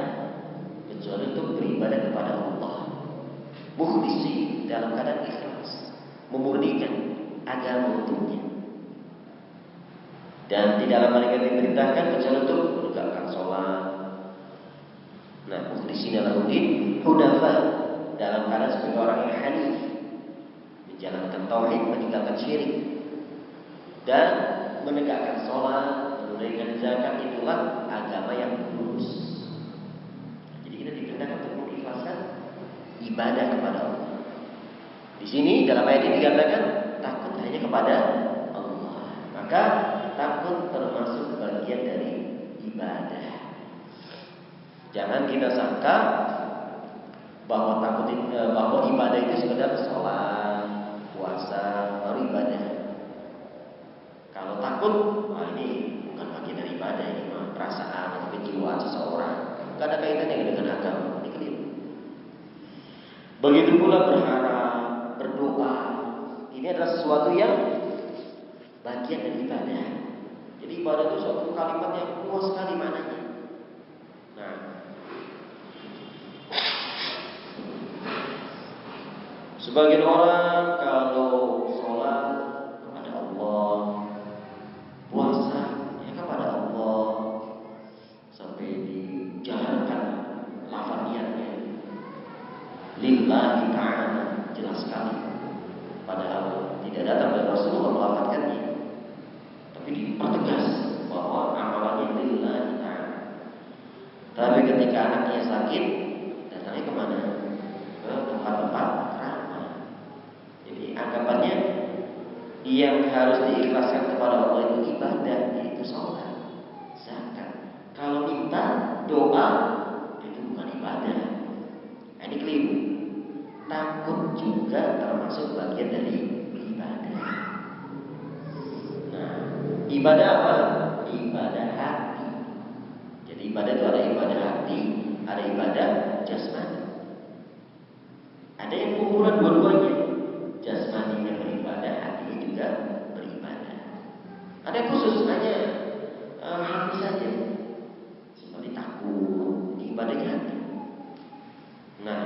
kecuali untuk beribadah kepada Allah, mukhlisi, dalam keadaan ikhlas, memurnikan agama untuknya. Dan tidaklah mereka diperintahkan kecuali untuk menegakkan sholat. Nah, mukhlishina lahud-din hunafa, dalam keadaan sebagai orang yang hanif, menjalankan tauhid, meninggalkan syirik, dan menegakkan sholat, menunaikan zakat. Itulah agama yang lurus. Jadi kita diperintahkan untuk mengikhlaskan ibadah kepada Allah. Di sini dalam ayat ini dikatakan takut hanya kepada Allah. Maka takut termasuk bagian dari ibadah. Jangan kita sangka bahwa bahwa ibadah itu sekedar sholat, puasa, baru ibadah. Kalau takut, ini bukan bagian dari ibadah, ini mah perasaan atau kejiwaan seseorang. Gak ada kaitannya dengan agama. Ini keliru. Begitu pula berharap, berdoa. Ini adalah sesuatu yang bagian dari ibadah. Jadi ibadah itu suatu kalimat yang luas sekali maknanya. Nah, sebagian orang kalau sholat kepada Allah, puasa ya kepada Allah, sampai dijalankan lafaz niatnya lillahi ta'ala, jelas sekali. Padahal tidak datang dari Rasulullah melafatkannya, tapi dipertegas bahwa amalannya lillahi ta'ala. Tapi ketika anaknya sakit, datangnya kemana? Ke tempat-tempat keramat. Jadi anggapannya yang harus diikhlaskan kepada Allah itu ibadah, yaitu sholat, zakat. Kalau minta doa itu bukan ibadah. Ini keliru. Takut juga termasuk bagian dari ibadah. Nah, ibadah apa? Ibadah hati. Jadi ibadah itu ada ibadah hati, ada ibadah jasmani. Ada yang kumpulan dua-duanya. Jasmaninya beribadah, hatinya juga beribadah. Ada yang khusus hanya hati saja, seperti takut, ini ibadahnya hati. Nah,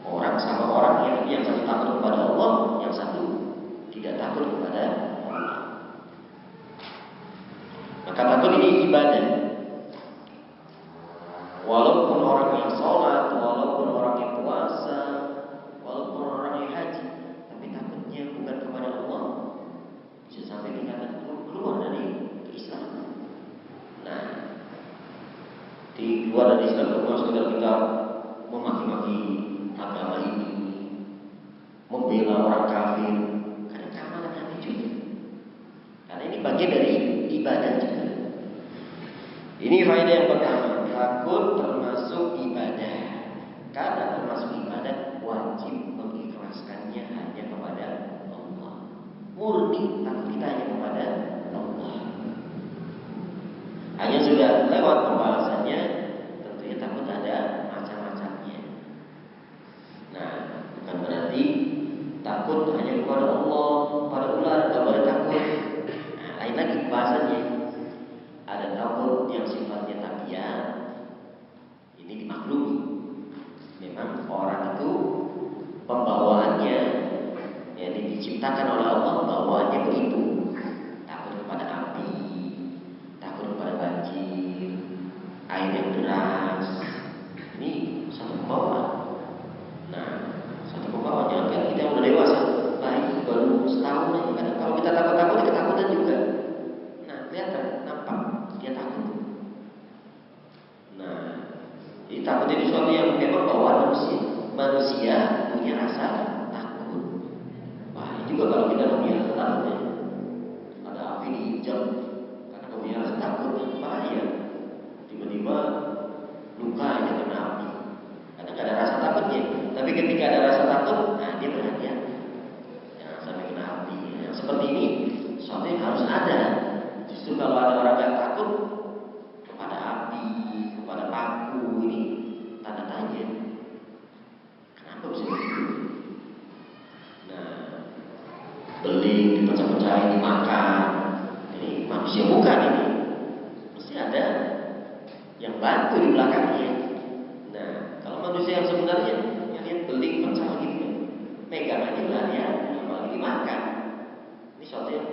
orang sama orang yang satu takut kepada Allah, yang satu tidak takut kepada Allah. Maka takut ini ibadah. Walaupun orang yang sholat, walaupun orang yang puasa, walaupun orang yang haji, tapi takutnya bukan kepada Allah, bisa sampai dikatakan keluar dari keislaman. Nah, di keluar dari Islam bukan sekedar kita memaki-maki agama ini, membela orang kafir, karena keamanan hati juga. Karena ini bagian dari ibadah juga. Ini faedah yang pertama, takut termasuk ibadah. Karena termasuk ibadah, wajib mengikhlaskannya hanya kepada Allah. Murni takut kita hanya kepada Allah. Hanya sudah lewat pembahasannya, tentunya takut ada macam-macamnya. Nah, bukan berarti takut hanya kepada Allah, pada ular, tidak boleh takut. Nah, lain lagi bahasannya. Ada takut yang sifatnya tabiat, ini dimaklumi. Memang orang itu pembawaannya, yang diciptakan oleh Allah, bawaannya begitu. Takut kepada api, takut kepada banjir, air yang deras. Ini satu pembawaan. Nah, satu pembawaan. Jangan kan kita udah dewasa, bayi baru setahun aja. Kadang kalau kita takut-takut, ketakutan juga. Nah, kelihatan, nampak dia takut. Nah, jadi takut itu sesuatu yang memang bawaan manusia. Manusia punya rasa takut. Wah, ini juga kalau kita punya rasa takut ya. Ada api diinjak, karena kamu punya rasa takut, bahaya. Tiba-tiba luka aja kena api. Karena gak ada rasa takutnya. Tapi ketika ada rasa takut, nah dia berhati-hati. Jangan sampai kena api. Yang seperti ini, sesuatu yang harus ada. Justru kalau ada orang yang takut kepada api, kepada paku, ini tanda tanya. Kenapa bisa begitu? Nah, beling dipecah-pecahin, dimakan. Ini manusia bukan ini. Mesti ada yang bantu di belakangnya. Nah, kalau manusia yang sebenarnya yang lihat beling pecah gitu, megang aja lah ya, apalagi dimakan. Ini suatu yang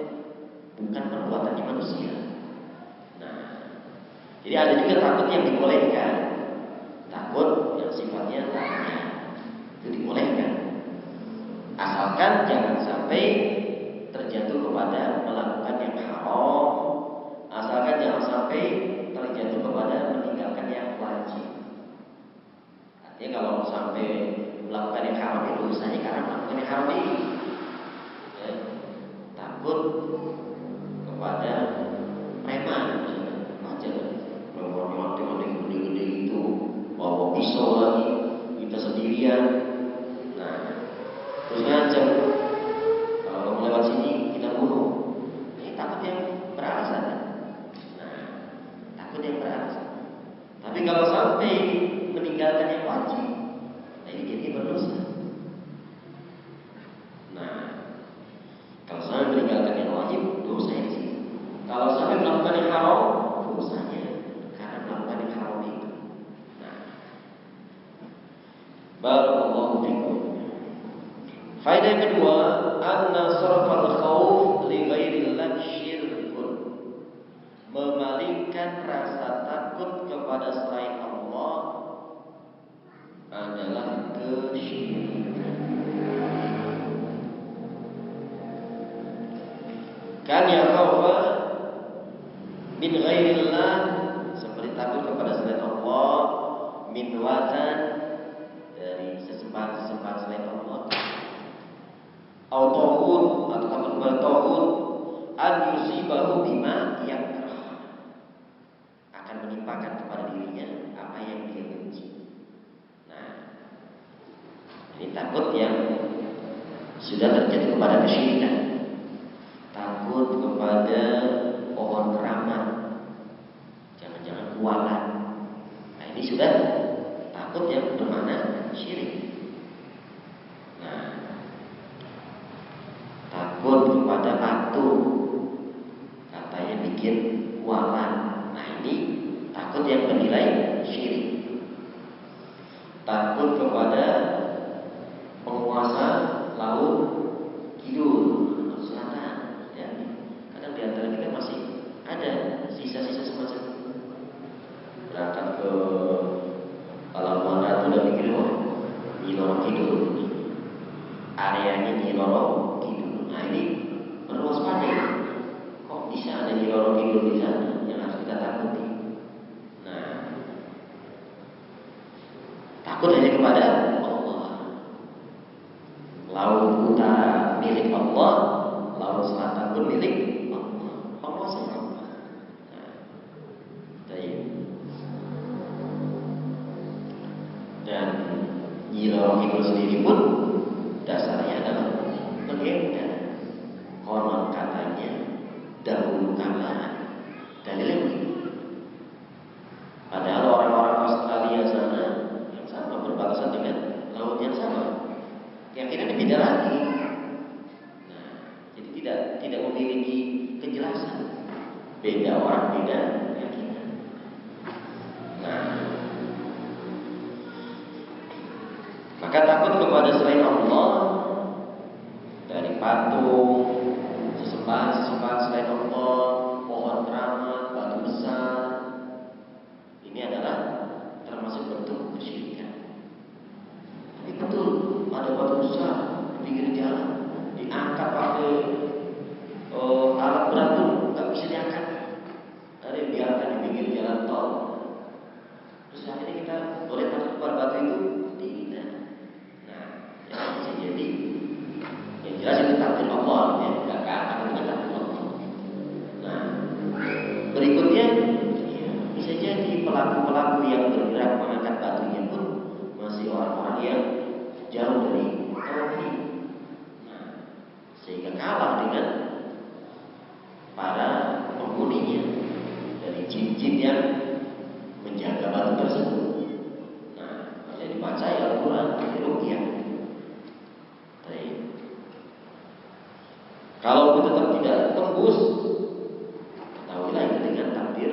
bukan perbuatannya manusia. Nah, jadi ada juga takut yang dibolehkan, takut yang sifatnya larangan itu dibolehkan, asalkan jangan sampai terjatuh kepada melakukan yang haram, asalkan jangan sampai terjatuh kepada meninggalkan yang wajib. Artinya kalau sampai melakukan yang haram itu usahanya karena melakukan yang haram ini ya, takut kepada preman aja, preman yang gede-gede itu bawa pisau lagi, kita sendirian. Nah, terus ngajak, kalau kamu lewat sini kita bunuh. Ini takut yang beralasan. Nah, takut yang beralasan. Tapi kalau sampai meninggalkan yang wajib, nah ini jadi berdosa. Nah, kalau sampai meninggalkan yang wajib, dosanya sih. Kalau sampai melakukan yang haram, dosanya karena melakukan yang haram itu. Nah, barakallahu fikum. Faedah yang kedua, anna sarfal khauf li ghairillah syirkun. Memalingkan rasa takut kepada selain Allah adalah kesyirikan. Kan ya khaufa min ghairillah, seperti takut kepada selain Allah, min watan, dari sesembahan-sesembahan selain Allah, atau tauhid, atau takut kepada tauhid, an yusibahu bima yakrah, akan menimpakan kepada dirinya apa yang dia benci. Nah, ini takut yang sudah terjadi kepada kesyirikan. Takut kepada pohon keramat, jangan-jangan kualat. Nah, ini sudah takut yang bermakna syirik. Nah, takut kepada patung, katanya bikin kualat. Nah, ini takut yang bernilai syirik. Takut kepada penguasa laut kidul, selatan, ya. Kadang di antara kita masih ada sisa-sisa semacam itu. Berangkat ke Alam Mana itu udah mikir, wah, Nyi Roro Kidul, areanya Nyi Roro Kidul. Nah, ini perlu waspada. Kok bisa ada Nyi Roro Kidul di sana yang harus kita takuti? Nah, takut hanya kepada Allah. Laut utara milik Allah, laut selatan pun milik Allah. Allah sama. Nah, dan Nyi Roro Kidul sendiri pun dasarnya adalah legenda. Konon katanya dahulu kala dalilnya begitu. Padahal orang-orang Australia sana yang sama berbatasan dengan laut yang sama, keyakinannya beda lagi. Nah, jadi tidak memiliki kejelasan. Beda orang, beda keyakinan. Nah, maka takut kepada selain Allah, dari patung, sesembahan selain Allah, pohon keramat, batu besar, ini adalah termasuk bentuk kesyirikan. Ini betul, ada batu besar di pinggir jalan, diangkat pakai alat berat pun nggak bisa diangkat. Ada yang diangkat di pinggir jalan tol. Terus akhirnya kita boleh takut kepada batu itu? Tidak. Nah, yang bisa jadi yang jelas itu takdir Allah, ya, nggak akan dengan takdir Allah. Nah, berikutnya, ya, bisa jadi pelaku-pelaku yang bergerak mengangkat batunya pun masih orang-orang yang jauh dari tauhid. Nah, sehingga kalah dengan para penghuninya dari jin-jin yang menjaga batu tersebut. Nah, jadi dibaca Al-Quran, ruqyah. Kalau itu tetap tidak tembus, ketahuilah itu dengan takdir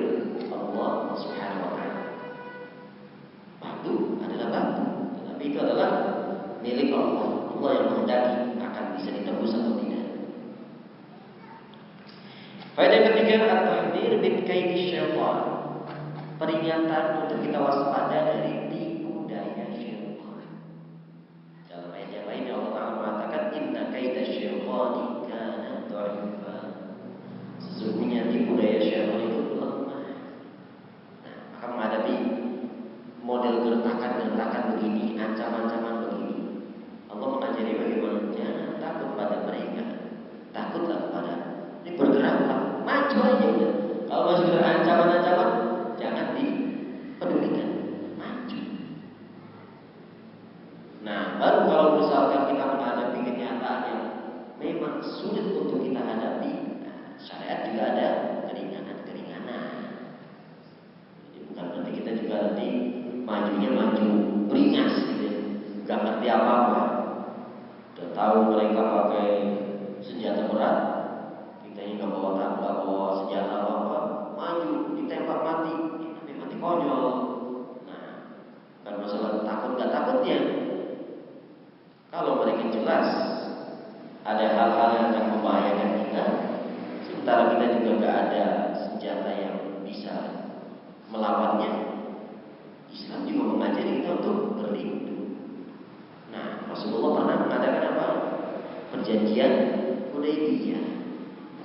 Allah Subhanahu wa Ta'ala. Faedah ketiga, at-tahdhir min kaidi syaitan. Peringatan untuk kita waspada dari tipu daya syaitan. Dalam ayat yang lain Allah Ta'ala mengatakan inna kaida syaitani kana dha'ifa. Sesungguhnya tipu daya syaitan itu lemah. Nah, akan menghadapi model gertakan-gertakan begini, ancaman-ancaman begini. Allah mengajari bagaimana jangan takut pada mereka. Takutlah kepada ini, bergeraklah, maju aja udah. Kalau masih ada ancaman-ancaman, jangan dipedulikan, maju. Nah, baru kalau misalkan kita menghadapi kenyataan yang memang sulit untuk kita hadapi, nah, syariat juga ada keringanan-keringanan. Jadi bukan berarti kita juga nanti majunya maju beringas gitu, gak ngerti apa-apa. Udah tahu mereka pakai senjata berat, kita ini gak bawa senjata apa-apa, maju ditembak mati, ini mati konyol. Nah, bukan masalah takut gak takutnya. Kalau mereka jelas ada hal-hal yang akan membahayakan kita, sementara kita juga gak ada senjata yang bisa melawannya, Islam juga mengajari kita untuk berlindung. Nah, Rasulullah pernah mengatakan apa? Perjanjian Hudaybiyah.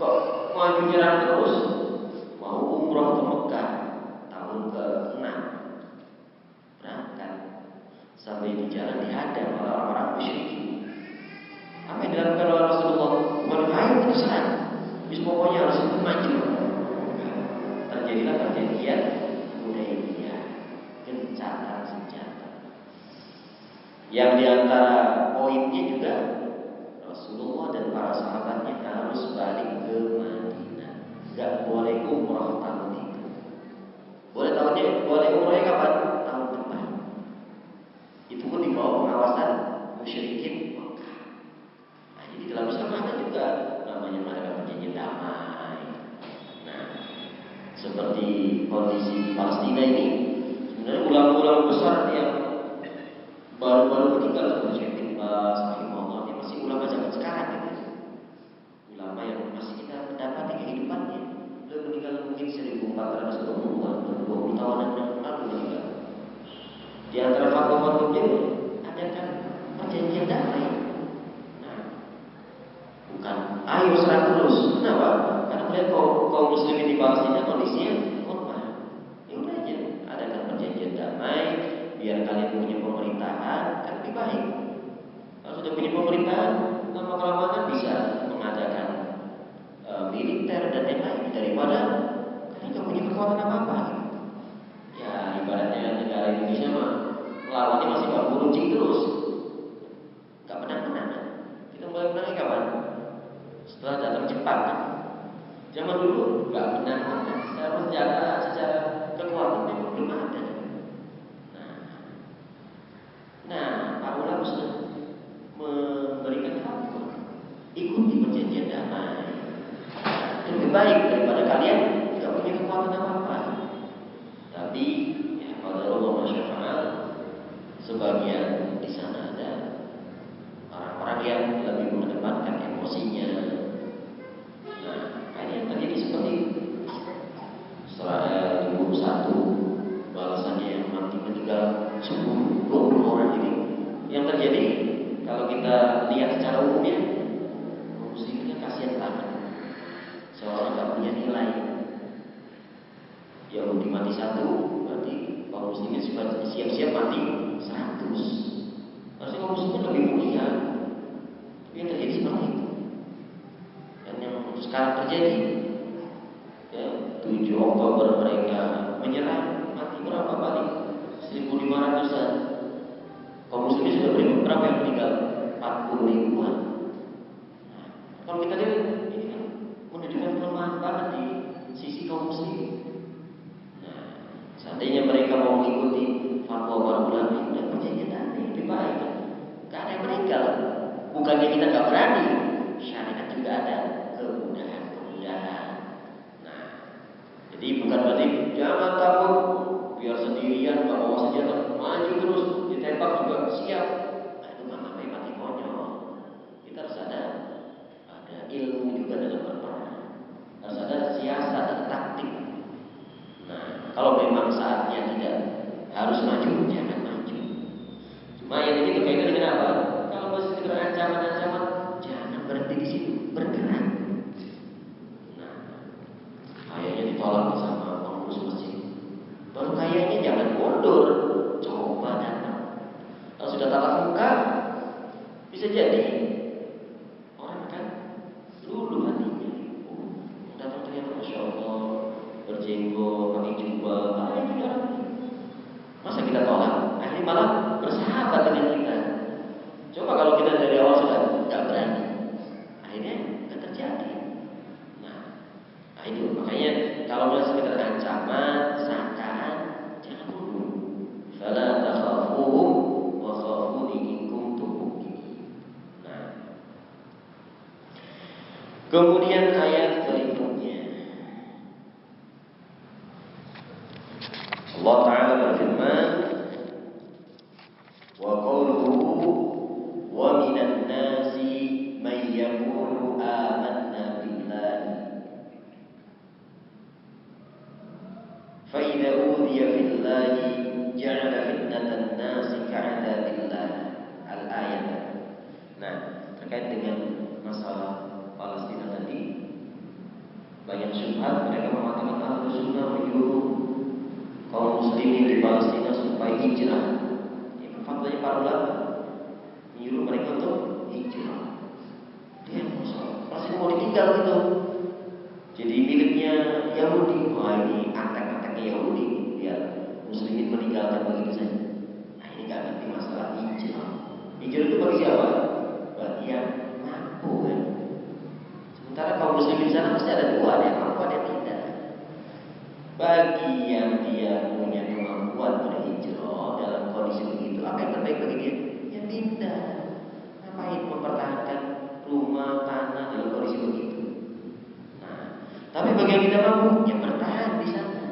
Kok maju nyerang terus? Mau umroh ke Mekah tahun ke-6, berangkat sampai di jalan dihadang oleh orang-orang musyrikin. Apa yang dilakukan oleh Rasulullah? Bukan ayo kita serang, bis pokoknya harus maju. Terjadilah perjanjian Hudaybiyah, gencatan senjata. Yang diantara poinnya juga Rasulullah dan para sahabatnya harus balik ke Madinah. Gak boleh umrah tahun itu. Boleh umrahnya kapan? Tahun depan. Itu pun di bawah pengawasan musyrikin Mekah. Nah, jadi dalam Islam ada juga namanya mereka perjanjian damai. Nah, seperti kondisi di Palestina ini, sebenarnya ulama-ulama besar yang baru-baru meninggal seperti Syekh bin Baz, rahimahullah, dia masih ulama zaman sekarang gitu. Ulama yang masih kita mendapati kehidupannya. Beliau meninggal mungkin 1420-an, 20 tahunan yang lalu meninggal. Di antara fatwa-fatwa beliau adakan perjanjian damai. Nah, bukan ayo serang terus. Kenapa? Karena melihat kaum muslimin di Palestina kondisinya lemah. Ya udah aja, adakan perjanjian damai, biar kalian punya pemerintahan, kan lebih baik. Kalau sudah punya pemerintahan, lama-kelamaan bisa mengadakan militer dan yang lain daripada kalian gak punya kekuatan apa-apa gitu. Ya ibaratnya negara Indonesia mah lawannya masih baru runcing terus, gak menang-menang. Kita mulai menangnya kapan? Setelah datang Jepang kan? Zaman dulu gak menang-menang. Secara senjata, secara kekuatan memang belum ada. Nah, para ulama sudah memberikan fatwa, ikuti perjanjian damai. Itu lebih baik daripada kalian tidak punya kekuatan apa-apa. Tapi, ya pada Allah masyaallah, sebagian di sana ada orang-orang yang lebih mengedepankan emosinya. Nah, ini yang terjadi seperti Israel di 1 balasannya yang mati meninggal 10-20 orang ini. Yang terjadi kalau kita lihat secara umumnya, muslimnya kasihan banget, seorang gak punya nilai. Yahudi mati 1, berarti kaum muslimin siap-siap mati 100. Harusnya kaum muslimin lebih mulia, tapi yang terjadi seperti itu. Dan yang sekarang terjadi, ya, 7 Oktober mereka menyerang, mati berapa balik? 1.500-an. Kaum muslimin sudah berapa yang meninggal? 40 ribuan. Nah, kalau kita lihat ini kan menunjukkan kelemahan banget di sisi kaum muslimin. Nah, seandainya mereka mau mengikuti fatwa para ulama, dan perjanjian damai lebih baik. Gak ada yang meninggal. Bukannya kita gak berani, syariat juga ada kemudahan-kemudahan. Nah, jadi bukan berarti jangan takut, biar sendirian gak bawa senjata, maju terus, ditembak juga siap. Nah, itu kan namanya mati konyol. Kita harus ada ilmu juga dalam berperang. Harus ada Kalau memang saatnya tidak harus maju, jangan maju. Cuma yang ini berkaitan dengan apa? Kalau masih sekedar ancaman-ancaman, jangan berhenti di situ, bergerak. Nah, kayaknya ditolak sama pengurus masjid. Baru kayaknya jangan mundur, coba datang. Kalau sudah tatap muka, bisa jadi orang kan luluh hatinya. Oh, datang ternyata Masya Allah, berjenggot, pakai jubah, pakai itu orang. Masa kita tolak? Akhirnya malah bersahabat dengan kita. Coba kalau kita dari awal sudah tidak berani, akhirnya tidak terjadi. Nah itu makanya kalau masih sekedar ancaman, sangkaan, jangan dulu. Fala takhafuhum wa khafuni in kuntum mu'minin. Nah, kemudian ayat berikutnya Allah Ta'ala berfirman, wa qawluhu wa minan nasi may yaqulu amanna billahi fa idza udhiya fillahi ja'ala fitnatan nasi ka'adabillah. Al-ayat. Nah, terkait dengan masalah Palestina tadi, banyak syubhat. Mereka mengatakan Ahlus Sunnah menyuruh kaum muslimin di Palestina supaya hijrah. Ini faktanya para ulama menyuruh mereka untuk hijrah. Dia Palestina mau ditinggal gitu. Jadi miliknya Yahudi. Wah, ini antek-anteknya Yahudi. Biar muslimin meninggalkan begitu saja. Nah, ini nggak ngerti masalah hijrah. Hijrah itu bagi siapa? Bagi yang mampu kan. Sementara kaum muslimin di sana pasti ada dua, ada yang mampu, ada yang tidak. Bagi yang dia punya kemampuan berhijrah dalam kondisi begitu, apa yang terbaik bagi dia? Ya pindah. Ngapain mempertahankan rumah, tanah dalam kondisi begitu? Nah, tapi bagi yang tidak mampu, ya bertahan di sana.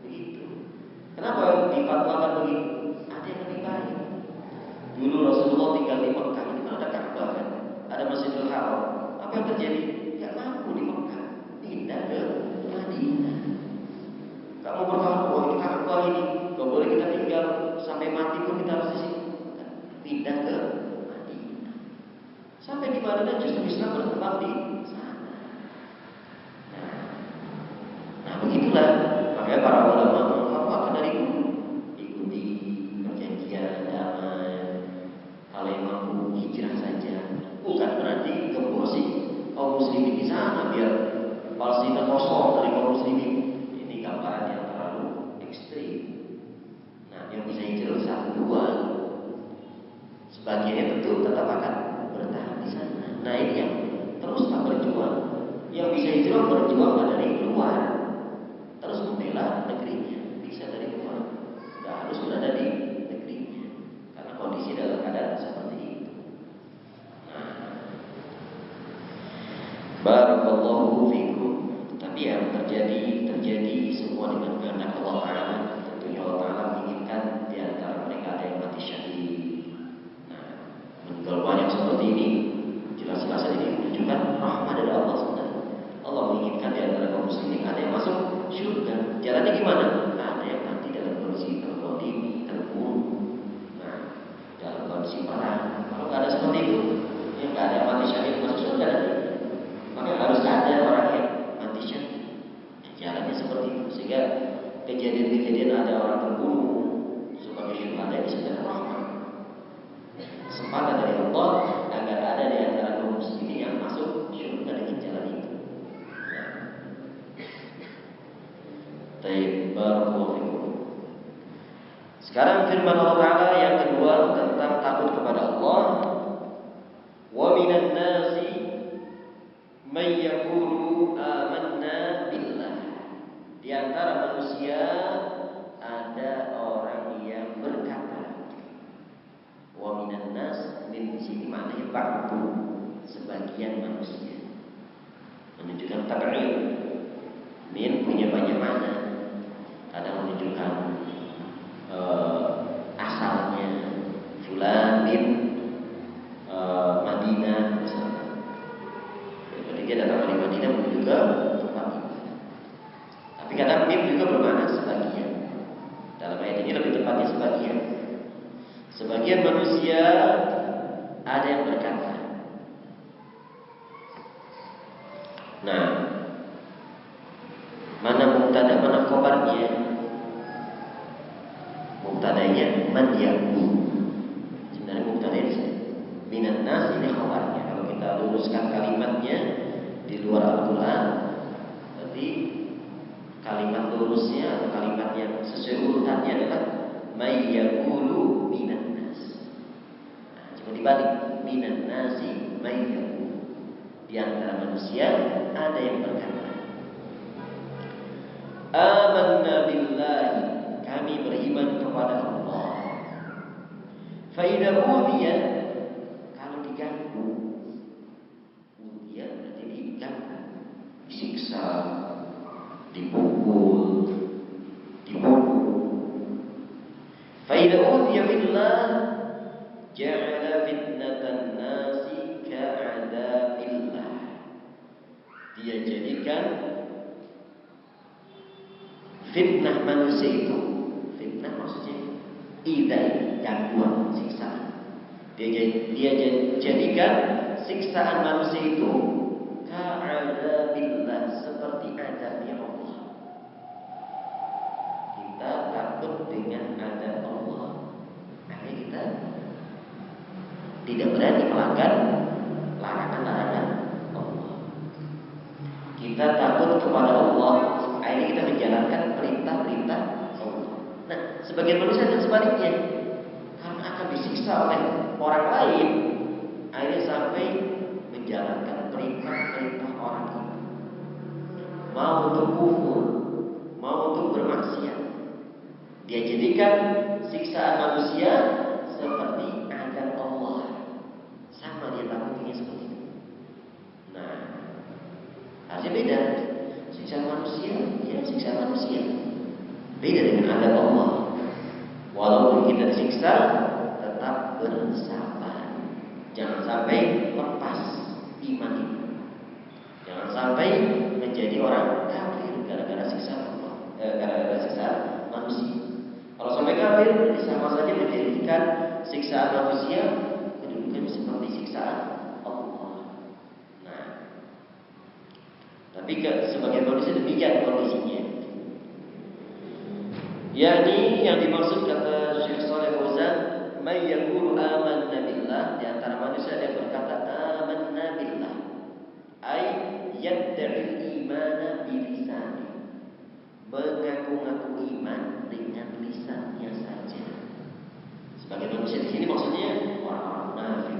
Begitu. Kenapa difatwakan begitu? Ada yang lebih baik. Dulu Rasulullah tinggal di Mekah, ini kan ada Ka'bah kan, ada Masjidil Haram. Apa yang terjadi? Gak mampu di Mekah, pindah ke Madinah. Kamu bertahan, wah ini Ka'bah ini, gak boleh kita tinggal sampai mati pun kita harus di sini. Pindah ke Madinah. Sampai di Madinah justru Islam berkembang di sana. Nah begitulah. Makanya para ulama mengatakan dari dulu ikuti perjanjian damai. Kalau yang mampu hijrah saja, bukan berarti gembosi kaum muslimin di sana biar Palestina kosong dari kaum muslimin. Ini gambaran yang terlalu ekstrim. Nah, yang bisa hijrah satu dua, sebagiannya tentu tetap akan bertahan di sana. Nah ini yang terus tak berjuang. Yang bisa hijrah berjuang dari luar, terus membela negerinya. Bisa dari luar, nggak harus berada di negerinya, karena kondisi dalam keadaan seperti itu. Barakallahu fikum. Tapi yang terjadi semua dengan kehendak Allah Ta'ala. Tentunya Allah Ta'ala menginginkan di antara mereka ada yang mati syahid. Nah, meninggal banyak seperti ini jelas-jelas ini menunjukkan rahmat dari Allah sebenarnya. Allah menginginkan di antara kaum muslimin ada yang masuk surga. Jalannya gimana? Ada yang mati dalam kondisi terbunuh, terbunuh. Nah, dalam kondisi perang. Kalau nggak ada seperti itu, ya nggak ada yang mati syahid masuk surga nanti. Maka harus ada orang yang mati syahid. Jalannya seperti itu, sehingga kejadian-kejadian ada orang terbunuh sebagai syuhada ini sebenarnya rahmat. Kesempatan dari Allah agar ada di antara kaum muslimin yang masuk surga dengan jalan itu. Taib barakallahu fikum. Sekarang firman Allah Ta'ala yang kedua tentang takut kepada Allah. Wa minan nasi may yaqulu amanna billah. Di antara manusia ada orang yang berkata, wa minan nas, min di sini maknanya ba'du, sebagian manusia. Menunjukkan tabi'in. Min punya banyak makna. Ada menunjukkan asalnya fulan bin Madinah misalnya. Jadi dia datang dari Madinah menuju ke tempat itu. Tapi kan Kadang-kadang mim juga bermakna sebagian. Dalam ayat ini lebih tepatnya sebagian. Sebagian manusia ada yang berkata. Nah, mana mubtada, mana khabarnya? Mubtadanya man yaqul. Sebenarnya mubtadanya minan nas ini khabarnya. Kalau kita luruskan kalimatnya di luar Al-Qur'an, berarti kalimat lurusnya atau kalimat yang sesuai urutannya adalah may yaqulu minan nas. Nah, coba dibalik, minan nasi may yaqulu. Di antara manusia ada yang berkata, amanna billahi, kami beriman kepada Allah. Fa idza udiya, kalau diganggu, udiya berarti diganggu, disiksa, dipukul, dibunuh. Fa idza udiya billah ja'ala fitnatan nasi ka'adabillah. Dia jadikan fitnah manusia itu, fitnah maksudnya idai, gangguan, siksaan. Dia jadikan siksaan manusia itu ka'adabillah, seperti azabnya Allah. Kita takut dengan azab Allah, makanya kita tidak berani melanggar larangan-larangan Allah. Kita takut kepada Allah, akhirnya kita menjalankan perintah-perintah Allah. Nah, sebagian manusia dan sebaliknya, karena akan disiksa oleh orang lain, akhirnya sampai menjalankan perintah-perintah orang itu. Mau untuk kufur, mau untuk bermaksiat, dia jadikan siksaan manusia seperti azab Allah. Sama dia takutnya seperti itu. Nah, harusnya beda. Siksa manusia, ya siksa manusia. Beda dengan azab Allah. Walaupun kita disiksa, tetap bersabar. Jangan sampai lepas iman itu. Jangan sampai menjadi orang kafir gara-gara siksa Allah, gara-gara siksa manusia. Kalau sampai kafir, sama saja menjadikan siksaan manusia kedudukannya seperti siksaan Allah. Nah, tapi sebagian manusia demikian kondisinya. Yakni yang dimaksud kata Syekh Shalih Fauzan, may yaqulu amanna billah, di antara manusia yang berkata amanna billah, ay yad'i imana bilisani, mengaku-ngaku iman dengan lisannya saja. Sebagai manusia di sini maksudnya orang-orang munafik.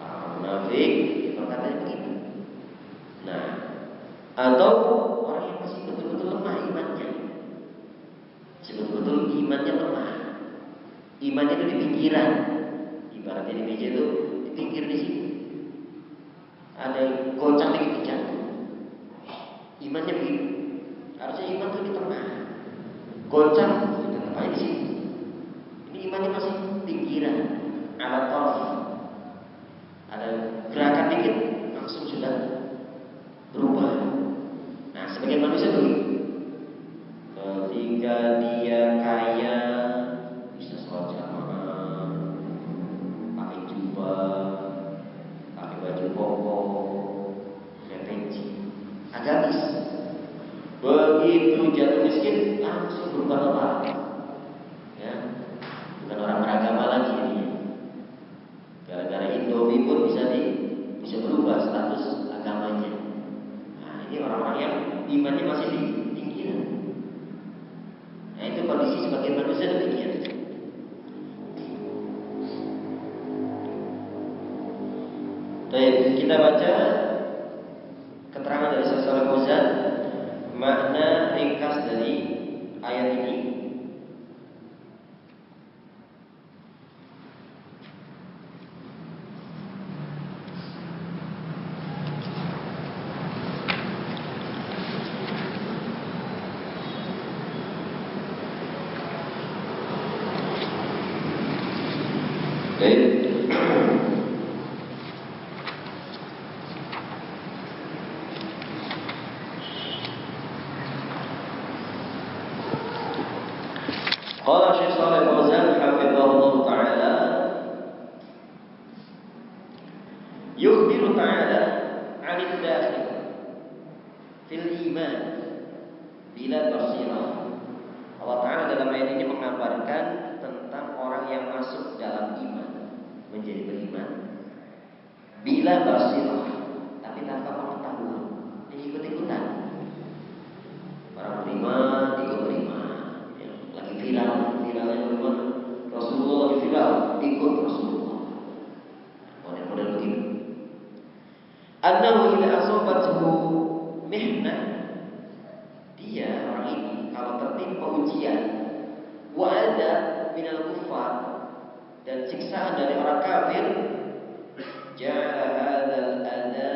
Orang munafik berkata begitu. Nah, atau orang yang masih betul-betul lemah imannya. Betul-betul imannya lemah. Imannya itu di pinggiran. Ibaratnya di meja itu di pinggir di sini. Ada goncang dikit jatuh. Imannya begitu. Harusnya iman itu di tengah. Goncang tetap aja di sini. Ini imannya masih pinggiran. Alat tolong. Ada gerakan dikit langsung sudah berubah. Nah, sebagian manusia begitu. Ketika dia kaya, bisa sholat jamaah, pakai jubah, pakai baju koko, pakai peci, agamis. Begitu jatuh miskin, langsung berubah total. Ya, bukan orang beragama lagi ini. Gara-gara Indomie pun bisa berubah status agamanya. Nah, ini orang-orang yang imannya masih di pinggiran. Nah, itu kondisi sebagian manusia demikian. Baik, kita baca keterangan dari Syekh Shalih Fauzan, makna ringkas dari ayat ini. Qala Syekh Shalih Fauzan hafizahullah taala, yukhbiru ta'ala 'anil dakhil fil iman bila basirah. Allah Ta'ala dalam ayat ini mengabarkan tentang orang yang masuk dalam iman, menjadi beriman bila basirah, tapi tanpa pengetahuan, dia ikut-ikutan. Orang beriman ikut beriman, ya, lagi viralnya beriman, Rasulullah lagi viral, ikut Rasulullah. Model-model begitu. Annahu idza asabathu mihnah, dia orang ini kalau tertimpa ujian, wa ada minal kuffar, dan siksaan dari orang kafir, ja'ala hadzal adha,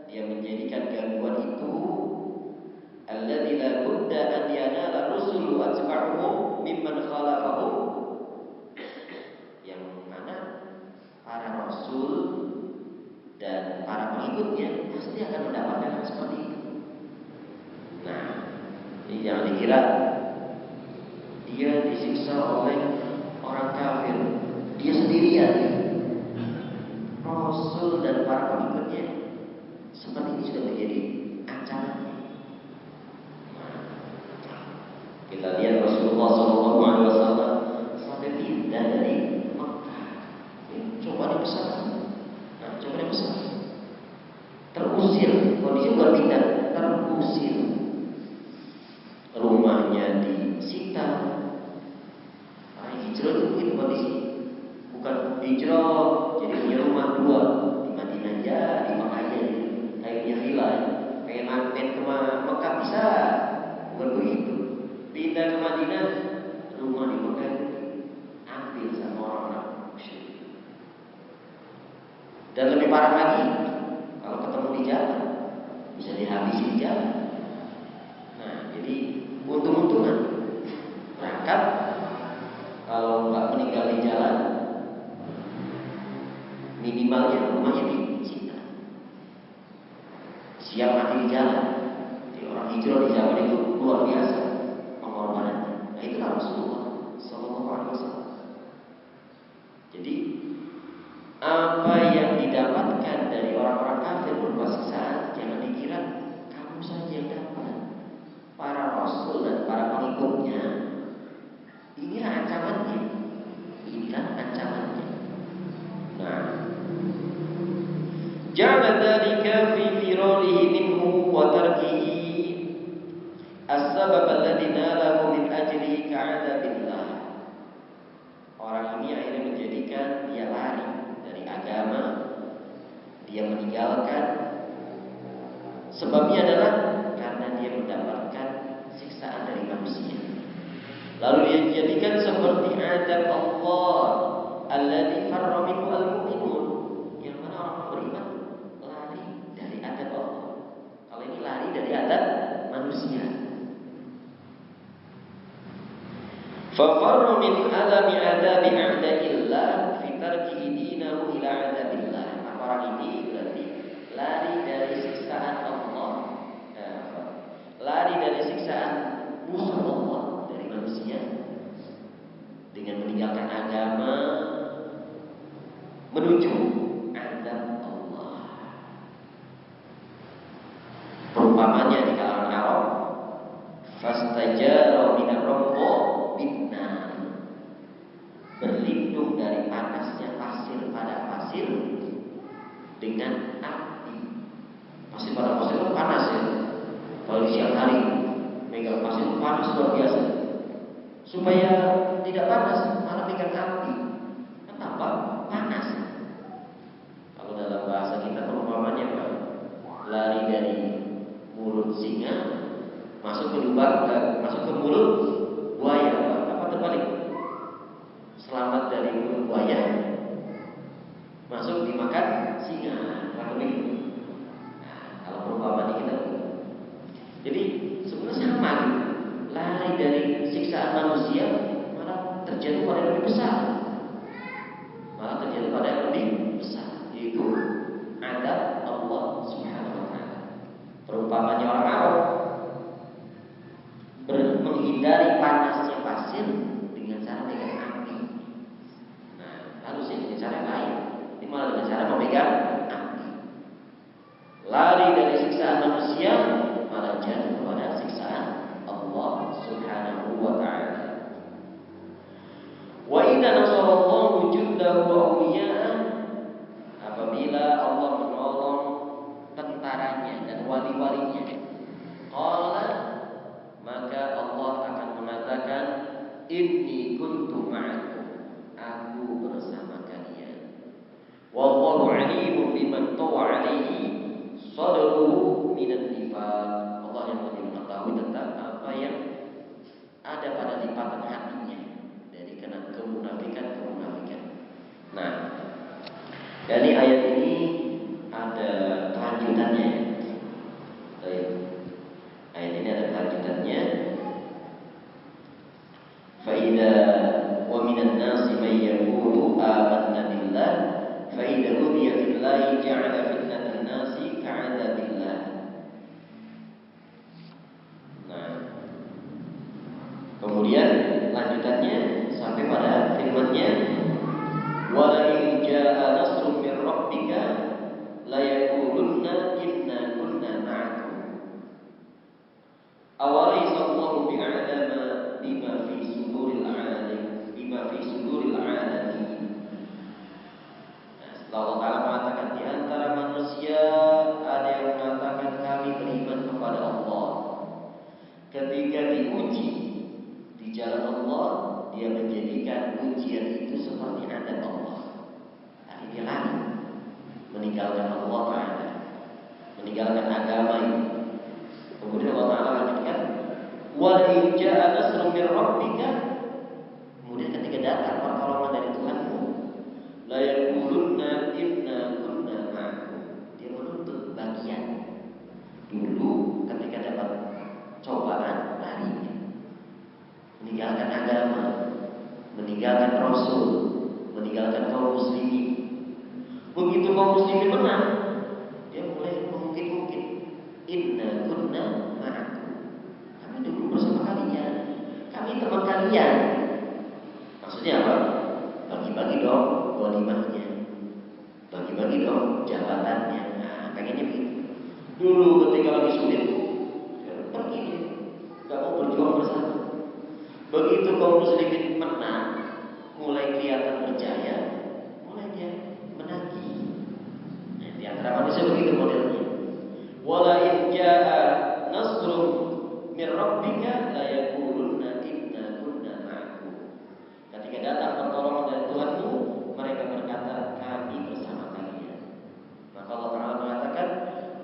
dia menjadikan gangguan itu alladzi la budda an yanala rusul wa atba'uhum mimman khalafahum, yang mana para rasul dan para pengikutnya pasti akan mendapatkan hal seperti itu. Nah, ini jangan dikira dia disiksa oleh orang kafir, dia sendirian. Rasul dan para pengikutnya seperti ini sudah menjadi ancamannya. Nah, kita lihat Rasulullah SAW sampai pindah dari Mekah. Coba dibesar. Nah, coba dibesar. Terusir, kondisi bukan pindah, terusir. Rumahnya disita. Nah, hijrah itu begitu kondisi. Bukan hijrah jadi punya rumah dua di Madinah aja, di Mekah aja, kayak punya villa, kayak main ke Mekah bisa, bukan begitu. Pindah ke Madinah, rumah di Mekah ambil sama orang-orang musyrik. Dan lebih parah lagi, kalau ketemu di jalan, bisa dihabisi di jalan. Nah, jadi untung-untungan berangkat, kalau nggak meninggal di jalan, minimalnya rumahnya disita. Siap mati di jalan. Jadi orang hijrah di zaman itu luar biasa pengorbanannya. Nah, itulah Rasulullah Sallallahu Alaihi Wasallam. Jadi apa yang didapatkan dari orang-orang kafir berupa siksaan, jangan dikira kamu saja yang dapat. Para rasul dan para pengikutnya, inilah ancamannya. Inilah ancamannya. Nah, ja'ala dzalika fi firarihi minhu wa tarkihi as-sabab alladhi nalahu min ajlihi ka'adzabillah. Orang ini akhirnya menjadikan dia lari dari agama, dia meninggalkan. Sebabnya adalah karena dia mendapatkan siksaan dari manusia. Lalu dia dijadikan seperti adab Allah alladzi farra minhu al-mu'minun, yang mana orang beriman lari dari adab Allah. Kalau ini lari dari adab manusia. Fa farra min alami adabi a'da'illah fi tarkihi dinahu ila adabillah. Orang ini berarti lari dari siksaan Allah, lari dari siksaan musuh Allah dari manusia dengan meninggalkan agama menuju azab Allah. Perumpamannya di kalangan Arab, fastajara minar rabba binnar, berlindung dari panasnya pasir pada pasir dengan api. Pasir pada pasir itu panas ya. Kalau siang hari megang pasir panas luar biasa. Supaya tidak panas, malah pegang api. Kenapa? Panas. Kalau dalam bahasa kita perumpamannya apa? Lari dari mulut singa masuk ke lubang, masuk ke mulut buaya. Apa terbalik? Selamat dari mulut buaya, masuk dimakan singa. Kalau begitu. Nah, kalau perumpamaan kita, jadi sebenarnya sama gitu. Lari dari siksaan manusia malah terjadi pada yang lebih besar. Malah terjadi pada yang lebih besar, yaitu adab Allah Subhanahu wa taala. Perumpamannya orang Arab menghindari panasnya pasir idza nasarallahu jundahu awliya'ah, apabila Allah menolong tentaranya dan wali-walinya, qala, maka Allah akan mengatakan, inni kuntu ma'akum, aku bersama kalian. Wallahu 'alimun biman tawa 'alaihi sadruhu minan nifaq. Allah yang lebih mengetahui tentang apa yang ada pada lipatan hatinya dari kemunafikan. Nah, dari ayat ini ada kelanjutannya. Ayat ini ada kelanjutannya. Fa'idha wa minan nasi man yaqulu amanna billah fa'idha hudiya billahi ja'ala fitnatan nasi ka'adzabillah. Nah, kemudian lanjutannya sampai pada firman-Nya, wa la in jaa'a nasrun min rabbika la yaqulunna inna kunna ma'akum awalaysa Allahu bi'alama bima fi suduril alamin. Allah Ta'ala mengatakan, di antara manusia ada yang mengatakan kami beriman kepada Allah. Ketika diuji di jalan Allah, dia menjadikan ujian itu seperti adab Allah. Tapi dia lari, meninggalkan Allah Ta'ala, meninggalkan agama ini. Kemudian Allah Ta'ala lanjutkan, wa in jaa'a nasrun min rabbika, kemudian ketika datang pertolongan dari Tuhanmu, la yaqulunna inna kunna ma'akum, dia menuntut bagian. Dulu ketika dapat cobaan, lari, meninggalkan agama, meninggalkan Rasul, meninggalkan kaum muslimin. Begitu kaum muslimin menang, dia mulai mungkin-mungkin, inna kunna ma'akum, kami dulu bersama kalian, kami teman kalian. Maksudnya apa? Bagi-bagi dong ghanimahnya, bagi-bagi dong jabatannya. Nah, pengennya begitu. Dulu ketika lagi sulit, pergi dia, gak mau berjuang bersama. Begitu kaum muslimin menang, mulai kelihatan berjaya, mulai dia menagih. Nah, di antara manusia begitu modelnya. Wala in jaa'a nasrun min rabbika la yaqulunna inna kunna ma'akum. Ketika datang pertolongan dari Tuhanmu, mereka berkata kami bersama kalian. Maka Allah Ta'ala mengatakan,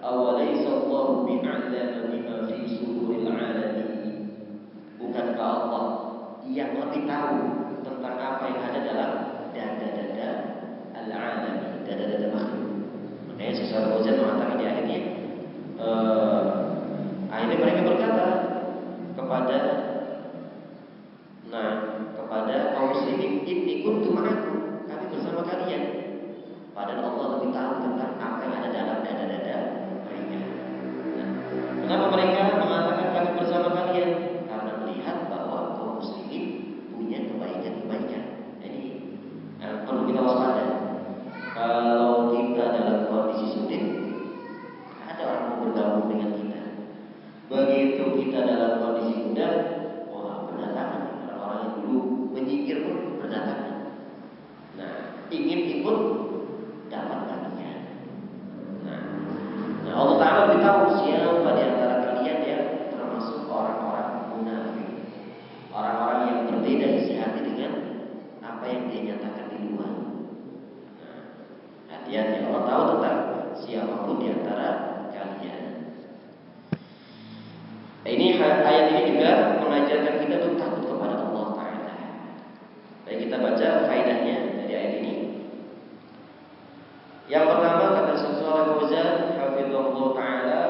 awalaysa Allahu bi'alama bima fi suduril alamin. Bukankah Allah yang lebih tahu tentang apa yang ada dalam dada-dada al-alamin, dada-dada makhluk. Makanya Syekh Fauzan mengatakan di ayat ini, akhirnya mereka berkata kepada kaum muslimin, inni kuntu ma'akum, kami bersama kalian. Padahal Allah lebih tahu tentang apa yang ada dalam dada-dada mereka. Nah, kenapa mereka mengatakan kami bersama kalian? Karena melihat bahwa kaum muslimin punya kebaikan-kebaikan. Jadi perlu kita waspada. Kalau kita dalam kondisi sulit, ada orang mau bergabung dengan kita. Begitu kita dalam kondisi mudah, wah berdatangan. Orang-orang yang dulu menyingkir pun berdatangan. Nah, ingin ikut dapat bagian. Nah, Allah Ta'ala lebih tahu siapa di antara kalian yang termasuk orang-orang munafik, orang-orang yang berbeda isi hati dengan apa yang dia nyatakan di luar. Nah, hati-hati, Allah tahu tentang siapapun di antara kalian. Ini ayat ini juga mengajarkan kita untuk takut kepada Allah Ta'ala. Baik, kita baca faedahnya dari ayat ini. Yang pertama, kata Syekh Shalih Fauzan hafizahullah ta'ala,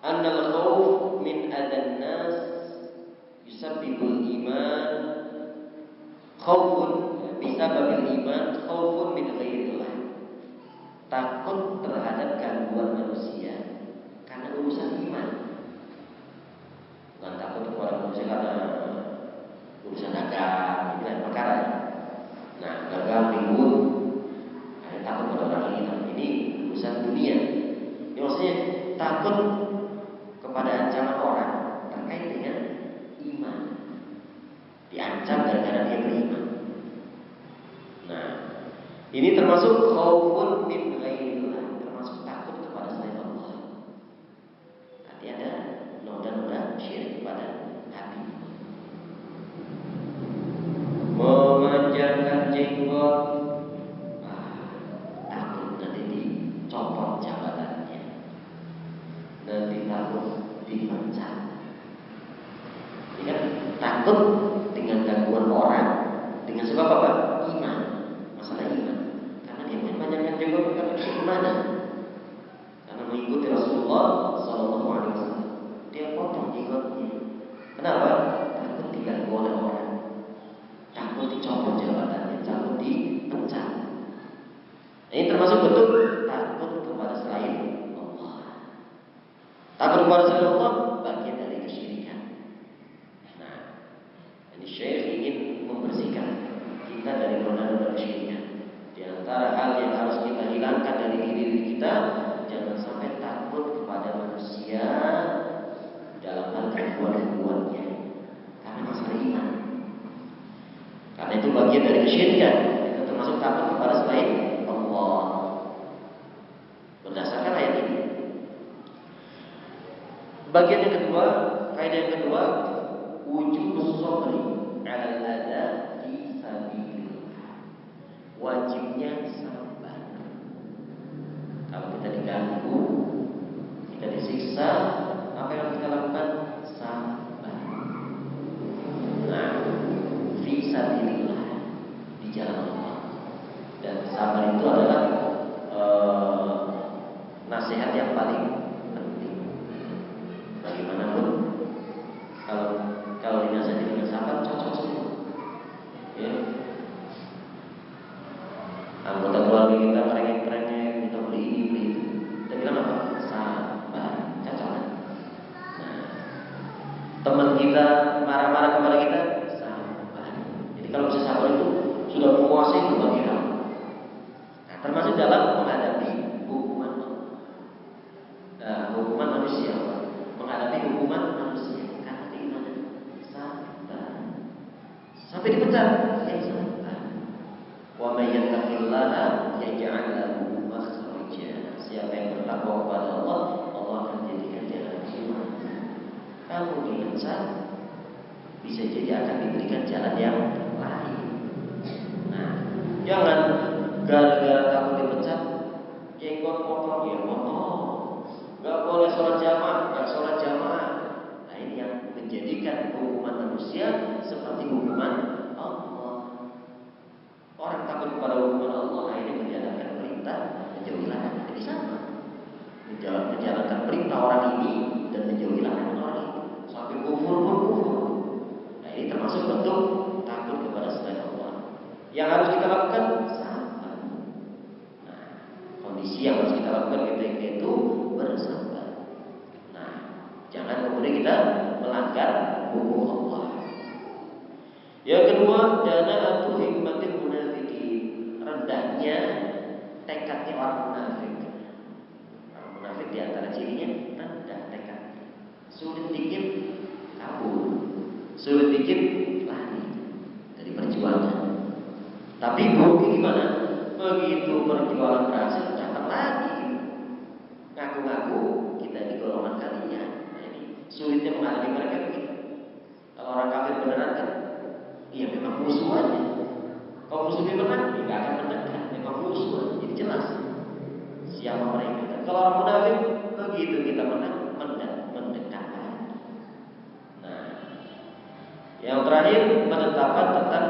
annal khawf min adan nas yusabbibul iman khawfun bisababil iman khawfun min ghairillah. Takut terhadap gangguan manusia karena urusan iman. Bukan takut kepada manusia karena urusan dagang, itu lain perkara. Nah, gagal ribut, ada takut pada orang ini, tapi ini urusan dunia. Ini maksudnya takut kepada ancaman orang terkait dengan iman. Di diancam gara-gara dia beriman. Nah, ini termasuk khaufun min ghairillah, termasuk takut kepada selain Allah. Artinya ada noda-noda syirik pada hati. Memanjangkan jenggot, takut nanti dicopot jabatannya, nanti takut dipecat. Ini kan takut dengan gangguan orang, dengan sebab apa? Iman, masalah iman. Karena dia memanjangkan jenggot karena keimanan, karena mengikuti Rasulullah Sallallahu Alaihi Wasallam. Dia potong jenggotnya. Kenapa? Takut diganggu oleh orang, takut dicopot jabatannya, takut dipecat. Ini termasuk bentuk takut kepada selain Allah. Takut kepada selain Allah bagian dari kesyirikan. Nah, ini Syekh ingin membersihkan kita dari noda-noda kesyirikan. Di antara hal yang harus kita hilangkan dari diri kita, jangan sampai takut kepada manusia dalam hal gangguan-gangguannya, karena masalah iman. Karena itu bagian dari kesyirikan. Itu termasuk takut kepada selain Allah. Berdasarkan ayat ini. Bagian yang kedua, kaidah yang kedua, wujubus sabri 'alal adza fi sabilillah. Wajibnya sabar. Kalau kita diganggu, kita disiksa, apa yang kita lakukan? Sabar. Nah, fi sabilillah, di jalan Allah. Dan sabar itu adalah nasihat yang paling penting. Bagaimanapun, kalau dinasihati dengan sabar cocok semua. Ya. Anggota keluarga kita merengek-merengek, kita beli ini beli itu, kita bilang apa? Sabar, cocok. Nah, teman kita marah-marah kepada kita, sabar. Jadi kalau bisa sabar itu sudah menguasai berbagai hal. Nah, termasuk dalam menghadapi hukuman manusia, menghadapi hukuman manusia karena keimanan. Sabar. Sampai dipecat, ya sabar. Wa may yattaqillaha yaj'al lahu makhraja. Siapa yang bertakwa kepada Allah, Allah akan jadikan jalan keluar. Kalau dipecat, bisa jadi akan diberikan jalan yang lain. Nah, jangan gara-gara kamu dipecat, jenggot potong ya potong. Gak boleh sholat jamaah, gak sholat jamaah. Nah, ini yang menjadikan hukuman manusia seperti hukuman Allah. Orang takut kepada hukuman Allah, akhirnya menjalankan perintah menjauhi larangan. Jadi sama, menjalankan perintah orang ini dan menjauhi larangan orang itu sampai kufur. Nah, ini termasuk bentuk takut kepada selain Allah. Yang harus kita lakukan sabar. Nah, kondisi yang harus kita lakukan ketika itu bersabar. Nah, jangan kemudian kita melanggar hukum Allah. Yang kedua, dana'atu hikmatil munafiqin, rendahnya tekadnya orang munafik. Orang munafik di antara cirinya rendah tekadnya. Sulit dikit kabur, sulit dikit lari dari perjuangan. Tapi buruknya gimana? Begitu perjuangan berhasil, datang lagi ngaku-ngaku kita di golongan kalian. Nah, ini sulitnya menghadapi mereka begitu. Kalau orang kafir beneran kan, iya memang musuhannya. Kalau musuhnya menang, dia nggak akan mendekat. Memang musuh, jadi jelas siapa mereka. Kalau orang munafik begitu kita menang, mendekat. Nah, yang terakhir penetapan tentang